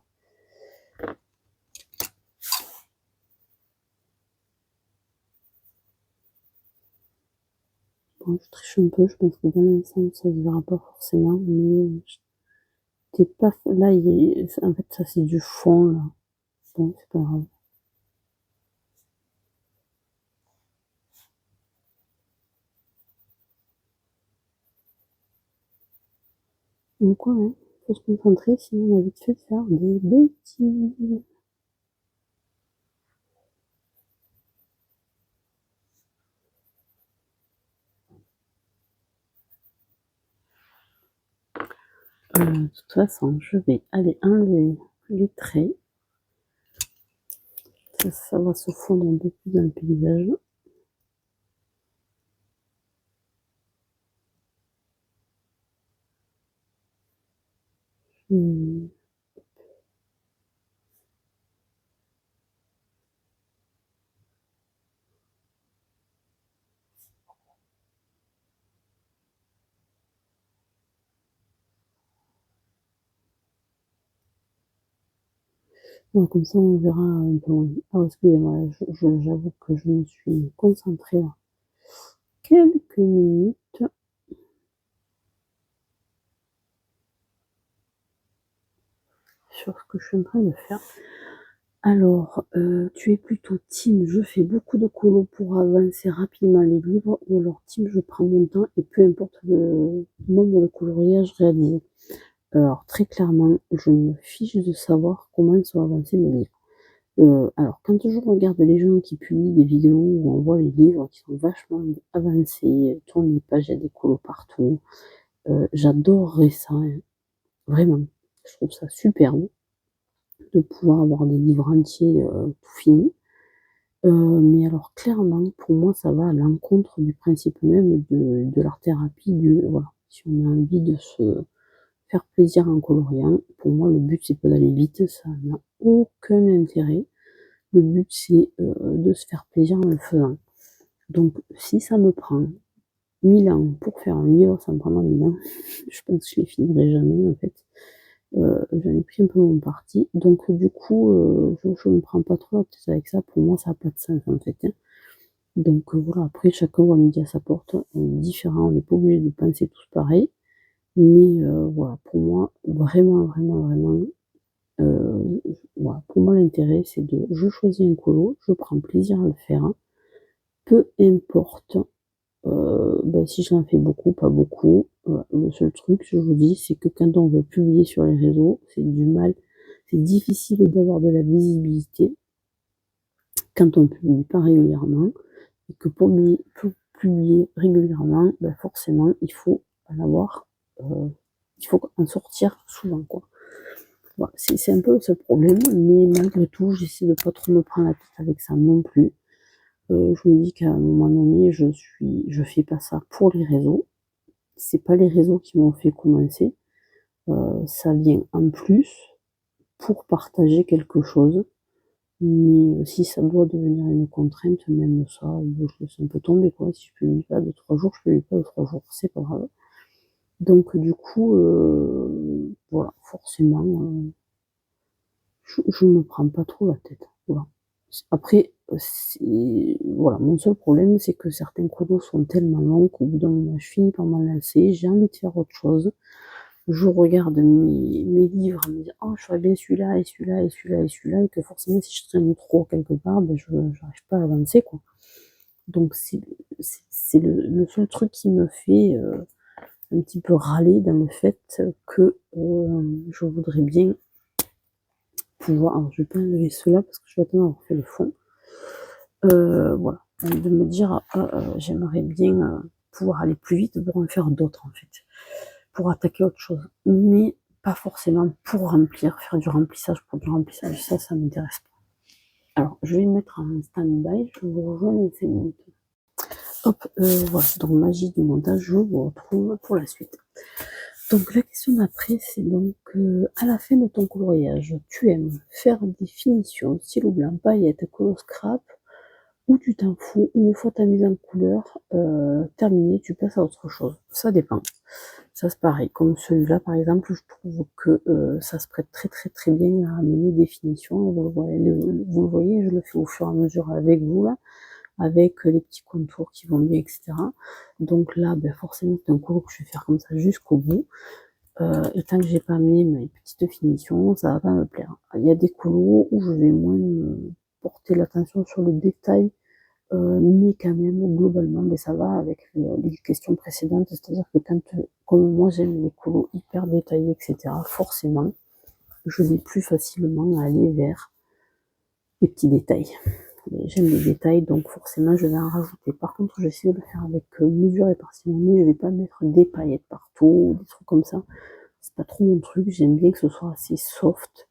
Bon, je triche un peu, je pense que dans l'ensemble, ça se verra pas forcément, mais t'es pas, là, en fait, ça c'est du fond, là. Bon, c'est pas grave. Donc, ouais, faut se concentrer, sinon on a vite fait de faire des bêtises. De toute façon, je vais aller enlever les traits. Ça va se fondre un peu plus dans le paysage. Ouais, comme ça, on verra un peu loin. Ah, excusez-moi, j'avoue que je me suis concentrée là quelques minutes sur ce que je suis en train de faire. Alors, tu es plutôt team, je fais beaucoup de colos pour avancer rapidement les livres, ou alors team, je prends mon temps et peu importe le nombre de coloriages réalisés. Alors, très clairement, je me fiche de savoir comment sont avancés mes livres. Alors, quand je regarde les gens qui publient des vidéos où on voit les livres qui sont vachement avancés, tournent les pages, il y a des colos partout, j'adorerais ça, hein, vraiment. Je trouve ça superbe de pouvoir avoir des livres entiers tout finis. Mais alors clairement, pour moi, ça va à l'encontre du principe même de l'art-thérapie, voilà. Si on a envie de se faire plaisir en coloriant, pour moi, le but, c'est pas d'aller vite, ça n'a aucun intérêt. Le but, c'est de se faire plaisir en le faisant. Donc, si ça me prend 1000 ans pour faire un livre, ça me prendra 1000 ans. Je pense que je les finirai jamais, en fait. J'en ai pris un peu mon parti. Donc, du coup, je me prends pas trop la tête avec ça. Pour moi, ça n'a pas de sens, en fait, hein. Donc, voilà. Après, chacun voit midi à sa porte. On est différents. On n'est pas obligé de penser tous pareil. Mais, voilà. Pour moi, vraiment, vraiment, vraiment, voilà. Pour moi, l'intérêt, c'est je choisis un colo, je prends plaisir à le faire. Peu importe si j'en fais beaucoup, pas beaucoup. Le seul truc, je vous dis, c'est que quand on veut publier sur les réseaux, c'est difficile d'avoir de la visibilité quand on publie pas régulièrement. Et que pour publier régulièrement, forcément, il faut en avoir, il faut en sortir souvent, quoi. Voilà, c'est un peu ce problème, mais malgré tout, j'essaie de pas trop me prendre la tête avec ça non plus. Je me dis qu'à un moment donné, je fais pas ça pour les réseaux. C'est pas les réseaux qui m'ont fait commencer. Ça vient en plus pour partager quelque chose. Mais si ça doit devenir une contrainte, même ça, je laisse un peu tomber, quoi. Si je publie pas de 3 jours, je publie pas de 3 jours, c'est pas grave. Donc du coup, voilà, forcément, je me prends pas trop la tête. Voilà. Après, voilà, mon seul problème, c'est que certains chronos sont tellement longs qu'au bout d'un moment, je finis par m'en lasser, j'ai envie de faire autre chose. Je regarde mes livres, me dire, oh, je ferais bien celui-là, et celui-là, et celui-là, et celui-là, et que forcément, si je traîne trop quelque part, je n'arrive pas à avancer, quoi. Donc, c'est le seul truc qui me fait un petit peu râler dans le fait que je voudrais bien pouvoir. Alors, je vais pas enlever cela parce que je vais attendre avoir fait le fond. Voilà. De me dire, j'aimerais bien pouvoir aller plus vite pour en faire d'autres, en fait. Pour attaquer autre chose. Mais pas forcément pour remplir, faire du remplissage pour du remplissage. Ça m'intéresse pas. Alors, je vais me mettre en stand-by. Je vous rejoins dans 5 minutes. Hop, voilà. Donc, magie du montage, je vous retrouve pour la suite. Donc, la question d'après, c'est donc, à la fin de ton coloriage, tu aimes faire des finitions, stylo blanc, paillettes, colo scrap, ou tu t'en fous, une fois ta mise en couleur terminée, tu passes à autre chose. Ça dépend. Ça c'est pareil, comme celui-là par exemple, je trouve que ça se prête très très très bien à amener des finitions. Vous le voyez, je le fais au fur et à mesure avec vous là. avec les petits contours qui vont bien, etc. Donc là, ben forcément, c'est un colo que je vais faire comme ça jusqu'au bout. Et tant que j'ai pas mis mes petites finitions, ça va pas me plaire. Il y a des colos où je vais moins porter l'attention sur le détail, mais quand même, globalement, ben, ça va avec les questions précédentes, c'est-à-dire que quand, comme moi j'aime les colos hyper détaillés, etc., forcément, je vais plus facilement aller vers les petits détails. J'aime les détails, donc forcément je vais en rajouter. Par contre, j'essaie de le faire avec mesure et parcimonie, je vais pas mettre des paillettes partout, des trucs comme ça. C'est pas trop mon truc, j'aime bien que ce soit assez soft.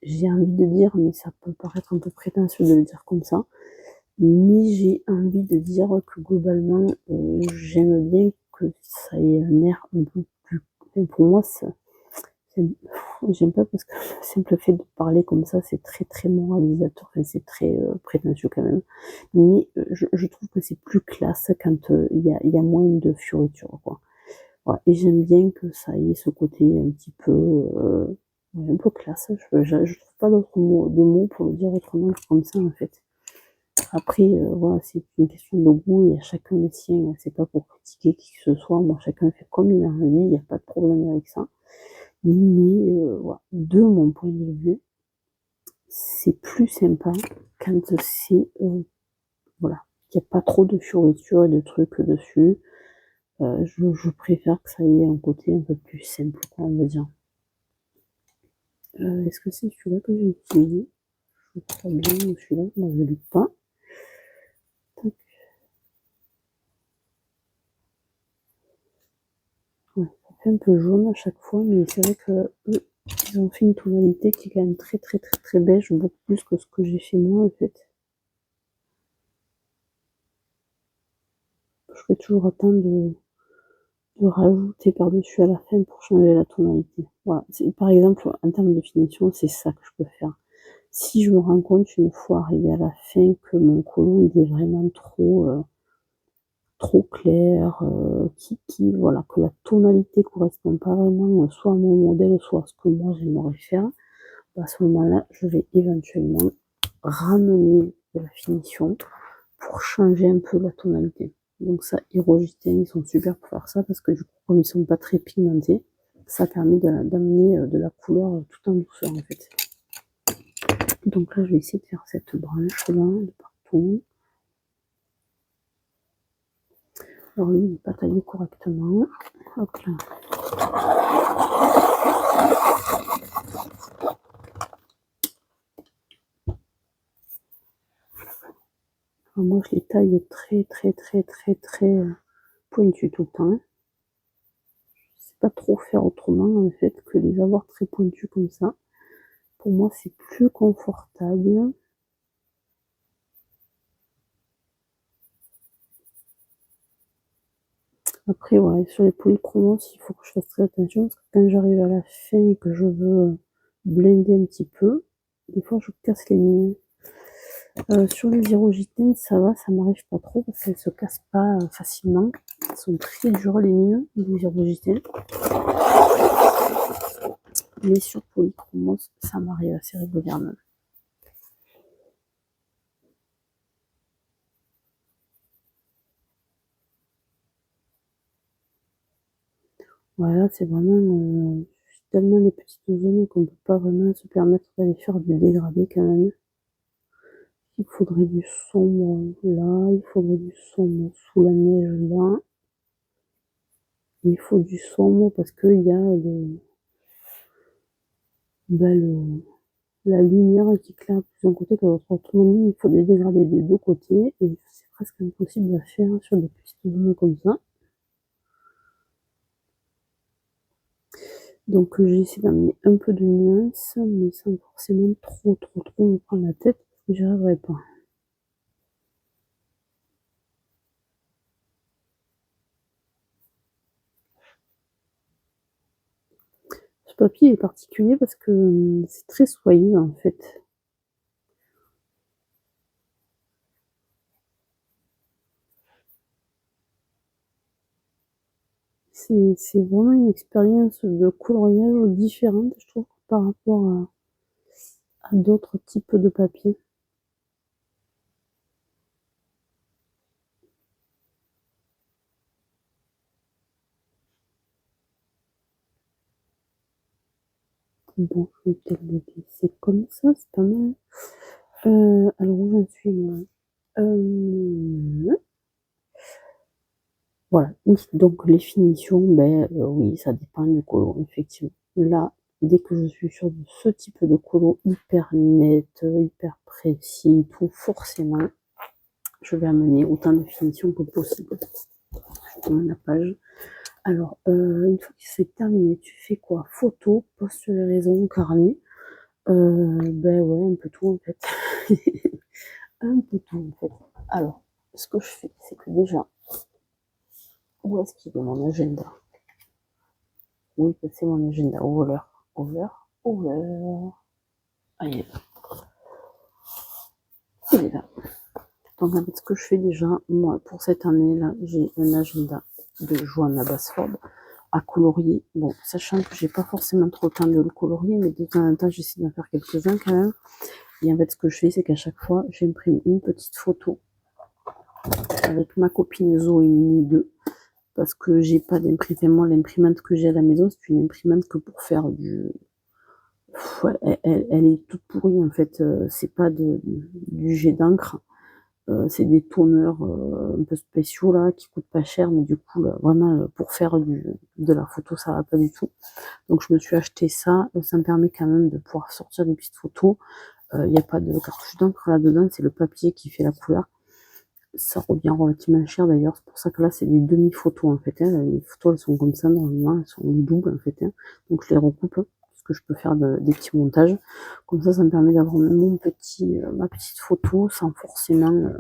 J'ai envie de dire, mais ça peut paraître un peu prétentieux de le dire comme ça, mais j'ai envie de dire que globalement, j'aime bien que ça ait un air un peu plus... Pour moi, j'aime pas parce que le simple fait de parler comme ça, c'est très très moralisateur, enfin, c'est très prétentieux quand même. Mais je trouve que c'est plus classe quand y a moins de fioritures, quoi. Voilà. Et j'aime bien que ça ait ce côté un petit peu, un peu classe. Je trouve pas d'autres mots, de mots pour le dire autrement que comme ça en fait. Après, voilà, c'est une question de goût et à chacun les siens. C'est pas pour critiquer qui que ce soit. Moi, chacun fait comme il a envie. Il n'y a pas de problème avec ça. Mais voilà, de mon point de vue, c'est plus sympa quand c'est voilà, qu'il n'y a pas trop de fioritures et de trucs dessus. Je préfère que ça ait un côté un peu plus simple, quoi, on va dire. Est-ce que c'est celui-là que j'ai utilisé? Je crois bien, celui-là, moi je ne l'ai pas. Tac. Ouais, ça fait un peu jaune à chaque fois, mais c'est vrai que eux, ils ont fait une tonalité qui est quand même très très très très beige, beaucoup plus que ce que j'ai fait moi en fait. Je ferai toujours attendre de rajouter par-dessus à la fin pour changer la tonalité. Voilà. Par exemple, en termes de finition, c'est ça que je peux faire. Si je me rends compte une fois arrivé à la fin que mon colo il est vraiment trop clair, voilà, que la tonalité correspond pas vraiment soit à mon modèle, soit à ce que moi j'aimerais faire, à ce moment-là, je vais éventuellement ramener de la finition pour changer un peu la tonalité. Donc ça, Hydrogène, ils sont super pour faire ça parce que du coup, comme ils sont pas très pigmentés, ça permet d'amener de la couleur tout en douceur en fait. Donc là, je vais essayer de faire cette branche là de partout. Alors lui, il n'est pas taillé correctement. Hop là. Alors moi, je les taille très très très très très pointus tout le temps. Je sais pas trop faire autrement en fait que les avoir très pointus comme ça. Pour moi, c'est plus confortable. Après, ouais, sur les polychromos, il faut que je fasse très attention parce que quand j'arrive à la fin et que je veux blender un petit peu, des fois je casse les mines. Sur les Hydrogène, ça va, ça m'arrive pas trop parce qu'elles se cassent pas facilement. Elles sont très dures les mines, les Hydrogène. Mais sur polychromos, ça m'arrive assez régulièrement. Voilà, c'est vraiment tellement les petites zones qu'on peut pas vraiment se permettre d'aller faire du dégradé quand même. Il faudrait du sombre là, il faudrait du sombre sous la neige là. Il faut du sombre parce qu'il y a la lumière qui éclaire plus d'un côté que de l'autre. Autrement, il faut des dégradés des deux côtés et c'est presque impossible à faire sur des petites zones comme ça. Donc j'essaie d'amener un peu de nuance, mais sans forcément trop me prendre la tête parce que j'y arriverai pas. Ce papier est particulier parce que c'est très soyeux en fait. C'est vraiment une expérience de coloriage différente, je trouve, par rapport à d'autres types de papier. Bon, je vais peut-être le laisser comme ça, c'est pas mal. Alors où j'en suis moi? Voilà, oui, donc les finitions, oui, ça dépend du colo, effectivement. Là, dès que je suis sur ce type de colo hyper net, hyper précis, tout, forcément, je vais amener autant de finitions que possible. Je tourne la page. Alors, une fois que c'est terminé, tu fais quoi? Photo, post sur les réseaux, carnet. Ouais, un peu tout en fait. Un peu tout en fait. Alors, ce que je fais, c'est que déjà, où est-ce qu'il est mon agenda? Oui, c'est mon agenda. Over. Ah, il est là. Il est là. Donc, en fait, ce que je fais déjà, moi, pour cette année-là, j'ai un agenda de Johanna Basford à colorier. Bon, sachant que j'ai pas forcément trop le temps de le colorier, mais de temps en temps, j'essaie d'en faire quelques-uns quand même. Et en fait, ce que je fais, c'est qu'à chaque fois, j'imprime une petite photo avec ma copine Zoé Mini 2 parce que j'ai pas d'imprimante. L'imprimante que j'ai à la maison, c'est une imprimante que pour faire du... Ouais, elle est toute pourrie en fait. C'est pas du jet d'encre. C'est des toneurs un peu spéciaux là qui coûtent pas cher, mais du coup là, vraiment pour faire de la photo ça va pas du tout. Donc je me suis acheté ça. Ça me permet quand même de pouvoir sortir des petites photos. Il n'y a pas de cartouche d'encre là-dedans, c'est le papier qui fait la couleur. Ça revient relativement cher d'ailleurs, c'est pour ça que là c'est des demi-photos en fait. Hein. Les photos elles sont comme ça normalement, elles sont doubles en fait. Hein. Donc je les recoupe parce que je peux faire des petits montages. Comme ça me permet d'avoir ma petite photo sans forcément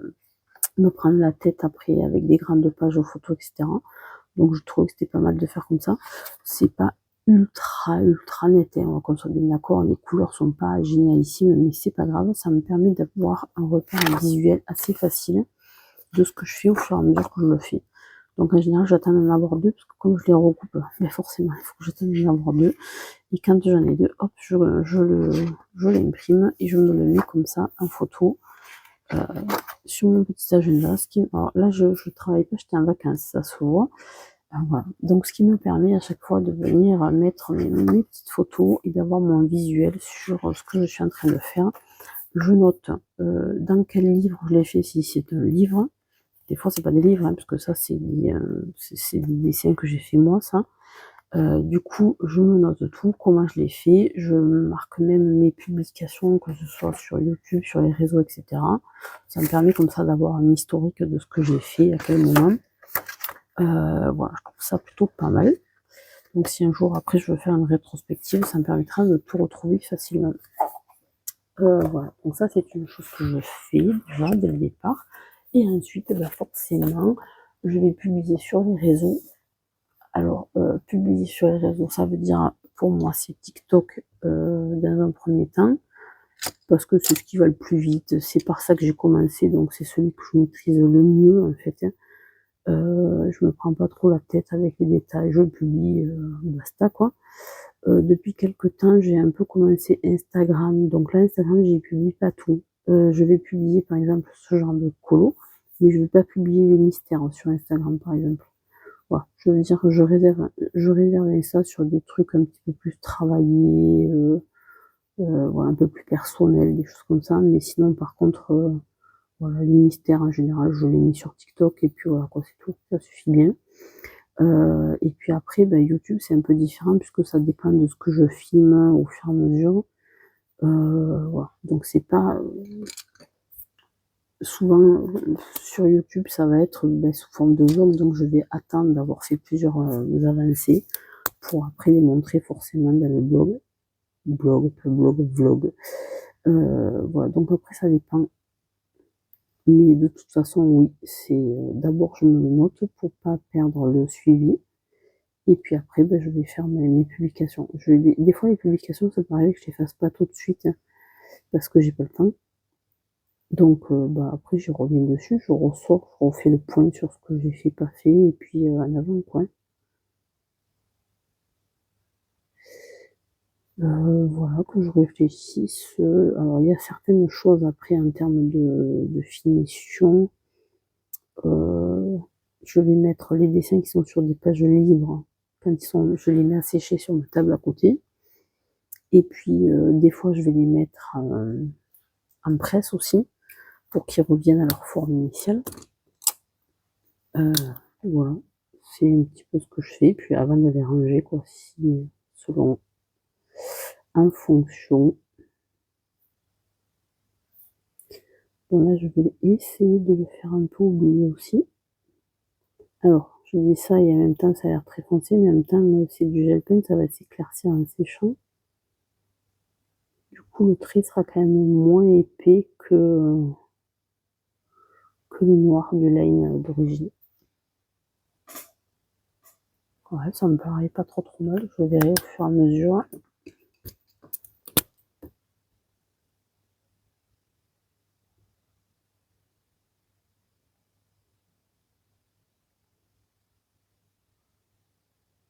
me prendre la tête après avec des grandes pages aux photos, etc. Donc je trouve que c'était pas mal de faire comme ça. C'est pas ultra net, hein, qu'on soit bien d'accord, les couleurs sont pas génialissimes, mais c'est pas grave, ça me permet d'avoir un repère visuel assez facile de ce que je fais au fur et à mesure que je le fais. Donc en général, j'attends d'en avoir deux, parce que comme je les recoupe, mais forcément, il faut que j'attende d'en avoir deux. Et quand j'en ai deux, hop, je l'imprime et je me le mets comme ça en photo sur mon petit agenda. Alors là, je travaille pas, j'étais en vacances, ça se voit. Voilà. Donc ce qui me permet à chaque fois de venir mettre mes petites photos et d'avoir mon visuel sur ce que je suis en train de faire. Je note dans quel livre je l'ai fait, si c'est un livre. Des fois, c'est pas des livres, hein, parce que ça, c'est des dessins que j'ai fait moi, ça. Du coup, je me note tout, comment je l'ai fait. Je marque même mes publications, que ce soit sur YouTube, sur les réseaux, etc. Ça me permet comme ça d'avoir un historique de ce que j'ai fait, à quel moment. Voilà, je trouve ça plutôt pas mal. Donc si un jour après je veux faire une rétrospective, ça me permettra de tout retrouver facilement. Voilà, donc ça c'est une chose que je fais déjà dès le départ. Et ensuite, forcément, je vais publier sur les réseaux. Alors, publier sur les réseaux, ça veut dire, pour moi, c'est TikTok dans un premier temps, parce que c'est ce qui va le plus vite. C'est par ça que j'ai commencé, donc c'est celui que je maîtrise le mieux, en fait. Hein. Je me prends pas trop la tête avec les détails, je publie, basta, quoi. Depuis quelque temps, j'ai un peu commencé Instagram. Donc là, Instagram, j'y publie pas tout. Je vais publier, par exemple, ce genre de colo, mais je vais pas publier les mystères sur Instagram, par exemple. Voilà. Je veux dire que je réserve ça sur des trucs un petit peu plus travaillés, voilà, un peu plus personnels, des choses comme ça. Mais sinon, par contre, voilà, les mystères en général, je les mets sur TikTok et puis voilà, quoi, c'est tout. Ça suffit bien. Et puis après, YouTube, c'est un peu différent puisque ça dépend de ce que je filme au fur et à mesure. Voilà. Donc c'est pas souvent sur YouTube, ça va être sous forme de vlog, donc je vais attendre d'avoir fait plusieurs avancées pour après les montrer forcément dans le vlog. Voilà. Donc après, ça dépend. Mais de toute façon, oui, c'est d'abord je me le note pour pas perdre le suivi. Et puis après, je vais faire mes publications. Des fois, les publications, ça m'arrive que je les fasse pas tout de suite, hein, parce que j'ai pas le temps. Donc, après, je reviens dessus, je ressors, je refais le point sur ce que j'ai fait, pas fait, et puis en avant, quoi. Voilà, que je réfléchisse. Alors, il y a certaines choses après en termes de finition. Je vais mettre les dessins qui sont sur des pages libres. Quand je les mets à sécher sur ma table à côté. Et puis des fois je vais les mettre en presse aussi, pour qu'ils reviennent à leur forme initiale. Voilà, c'est un petit peu ce que je fais, puis avant de les ranger quoi, si selon en fonction. Bon là je vais essayer de le faire un peu oublier aussi. Alors je dis ça et en même temps ça a l'air très foncé, mais en même temps c'est du gel paint, ça va s'éclaircir en séchant. Du coup le trait sera quand même moins épais que le noir du line d'origine. Ouais, ça me paraît pas trop mal, je verrai au fur et à mesure.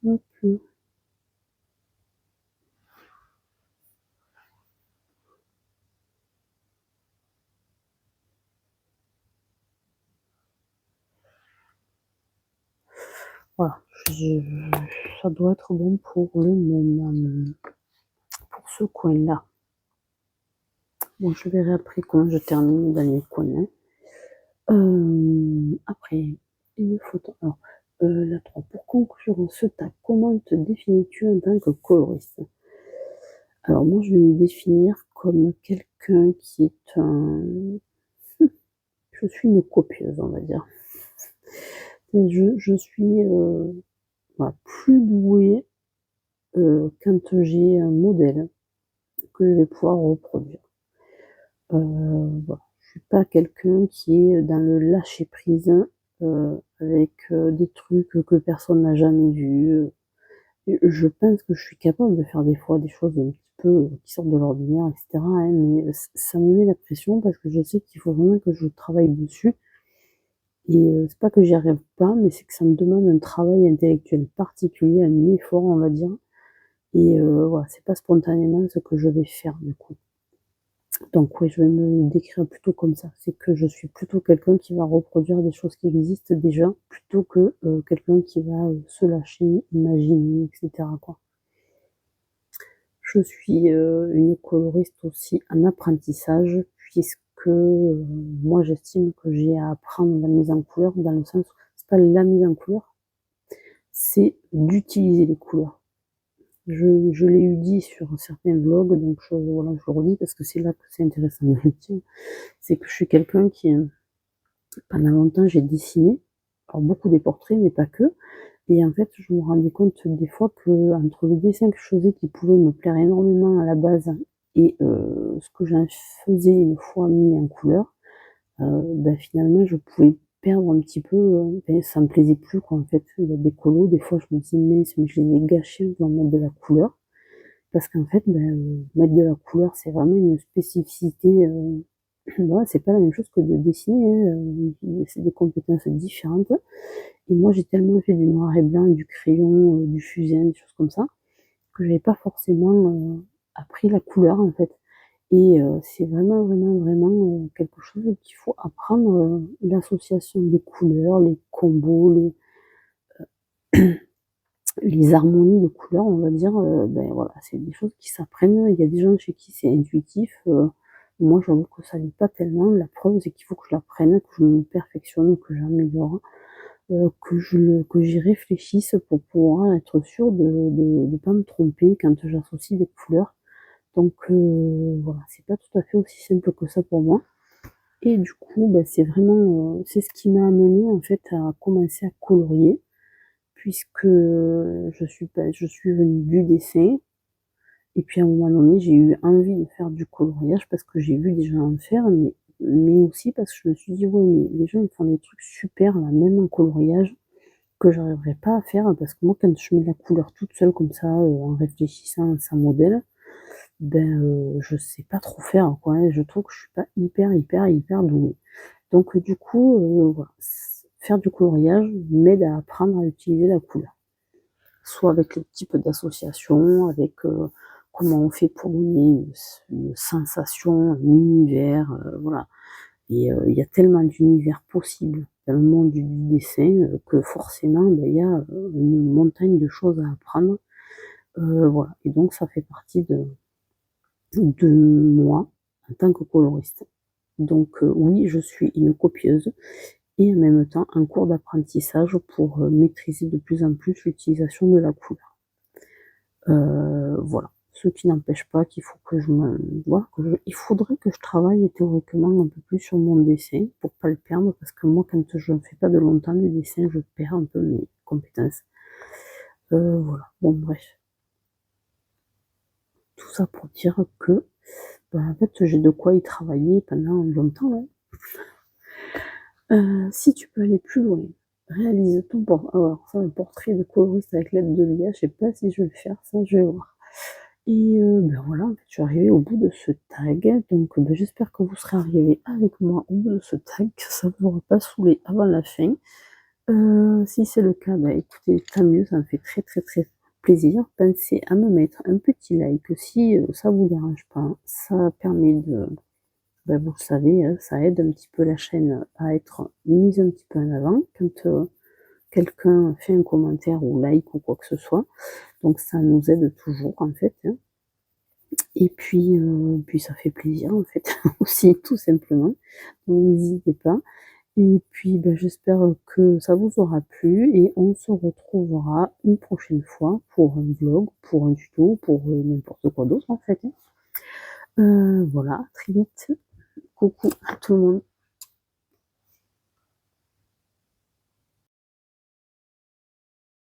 Hop. Voilà, ça doit être bon pour le moment, pour ce coin-là. Bon, je verrai après quand je termine dans les coins. Après, une photo. Alors, la 3. Pour conclure ce tag, comment te définis-tu en tant que coloriste? Alors moi, je vais me définir comme quelqu'un qui est un... Je suis une copieuse, on va dire. Je suis voilà, plus douée quand j'ai un modèle que je vais pouvoir reproduire. Voilà. Je suis pas quelqu'un qui est dans le lâcher prise avec des trucs que personne n'a jamais vus. Je pense que je suis capable de faire des fois des choses un petit peu qui sortent de l'ordinaire, etc. Hein, mais ça me met la pression parce que je sais qu'il faut vraiment que je travaille dessus. Et c'est pas que j'y arrive pas, mais c'est que ça me demande un travail intellectuel particulier, un effort, on va dire. Et voilà, c'est pas spontanément ce que je vais faire du coup. Donc oui, je vais me décrire plutôt comme ça. C'est que je suis plutôt quelqu'un qui va reproduire des choses qui existent déjà, plutôt que quelqu'un qui va se lâcher, imaginer, etc. quoi. Je suis une coloriste aussi en apprentissage, puisque moi j'estime que j'ai à apprendre la mise en couleur, dans le sens où c'est pas la mise en couleur, c'est d'utiliser les couleurs. Je l'ai eu dit sur certains vlogs, donc voilà, je le redis parce que c'est là que c'est intéressant de le dire. C'est que je suis quelqu'un qui, pendant longtemps, j'ai dessiné, alors beaucoup des portraits, mais pas que. Et en fait, je me rendais compte des fois que entre le dessin que je faisais qui pouvait me plaire énormément à la base et ce que j'en faisais une fois mis en couleur, ben finalement, je pouvais perdre un petit peu, ben, ça me plaisait plus quoi en fait. Il y a des colos, des fois je me dis mince, mais je les ai gâchés, je dois mettre de la couleur. Parce qu'en fait, ben, mettre de la couleur, c'est vraiment une spécificité. Voilà, c'est pas la même chose que de dessiner, hein, c'est des compétences différentes. Et moi, j'ai tellement fait du noir et blanc, du crayon, du fusain, des choses comme ça, que j'avais pas forcément appris la couleur en fait. Et c'est vraiment, vraiment, vraiment quelque chose qu'il faut apprendre, l'association des couleurs, les combos, les harmonies de couleurs, on va dire, ben voilà, c'est des choses qui s'apprennent. Il y a des gens chez qui c'est intuitif. Moi, j'avoue que ça l'est pas tellement. La preuve, c'est qu'il faut que je l'apprenne, que je me perfectionne, que j'améliore, que j'y réfléchisse pour pouvoir être sûre de pas me tromper quand j'associe des couleurs. Donc voilà, c'est pas tout à fait aussi simple que ça pour moi. Et du coup, ben, c'est vraiment, c'est ce qui m'a amené en fait à commencer à colorier puisque je suis venue du dessin. Et puis à un moment donné, j'ai eu envie de faire du coloriage parce que j'ai vu des gens en faire, mais aussi parce que je me suis dit, ouais, mais les gens ils font des trucs super là, même en coloriage, que j'arriverais pas à faire parce que moi, quand je mets de la couleur toute seule comme ça, en réfléchissant à sa modèle, ben je sais pas trop faire quoi. Hein. Je trouve que je suis pas hyper douée. Donc du coup, voilà, faire du coloriage m'aide à apprendre à utiliser la couleur. Soit avec le type d'association, avec comment on fait pour donner une sensation, un univers, voilà. Et il y a tellement d'univers possibles dans le monde du dessin que forcément, ben, il y a une montagne de choses à apprendre. Voilà. Et donc ça fait partie de moi en tant que coloriste. Donc oui, je suis une copieuse et en même temps en cours d'apprentissage pour maîtriser de plus en plus l'utilisation de la couleur. Voilà. Ce qui n'empêche pas qu'il faut que je me voilà, il faudrait que je travaille théoriquement un peu plus sur mon dessin pour pas le perdre, parce que moi, quand je ne fais pas de longtemps du dessin, je perds un peu mes compétences. Voilà. Bon, bref. Tout ça pour dire que, bah, en fait, j'ai de quoi y travailler pendant longtemps, hein. Si tu peux aller plus loin, réalise ton alors ça, un portrait de coloriste avec l'aide de l'IA, je sais pas si je vais le faire, ça, je vais voir. Et ben voilà, en fait, je suis arrivée au bout de ce tag, donc ben, j'espère que vous serez arrivés avec moi au bout de ce tag, que ça ne vous aura pas saoulé avant la fin. Si c'est le cas, ben écoutez, tant mieux, ça me fait très très très plaisir. Pensez à me mettre un petit like si ça vous dérange pas. Ça permet de, ben, vous le savez, hein, ça aide un petit peu la chaîne à être mise un petit peu en avant quand quelqu'un fait un commentaire ou like ou quoi que ce soit. Donc ça nous aide toujours en fait, hein. Et puis ça fait plaisir en fait aussi tout simplement. Donc n'hésitez pas. Et puis ben, j'espère que ça vous aura plu et on se retrouvera une prochaine fois pour un vlog, pour un tuto, pour n'importe quoi d'autre en fait, hein. Voilà, à très vite. Coucou à tout le monde.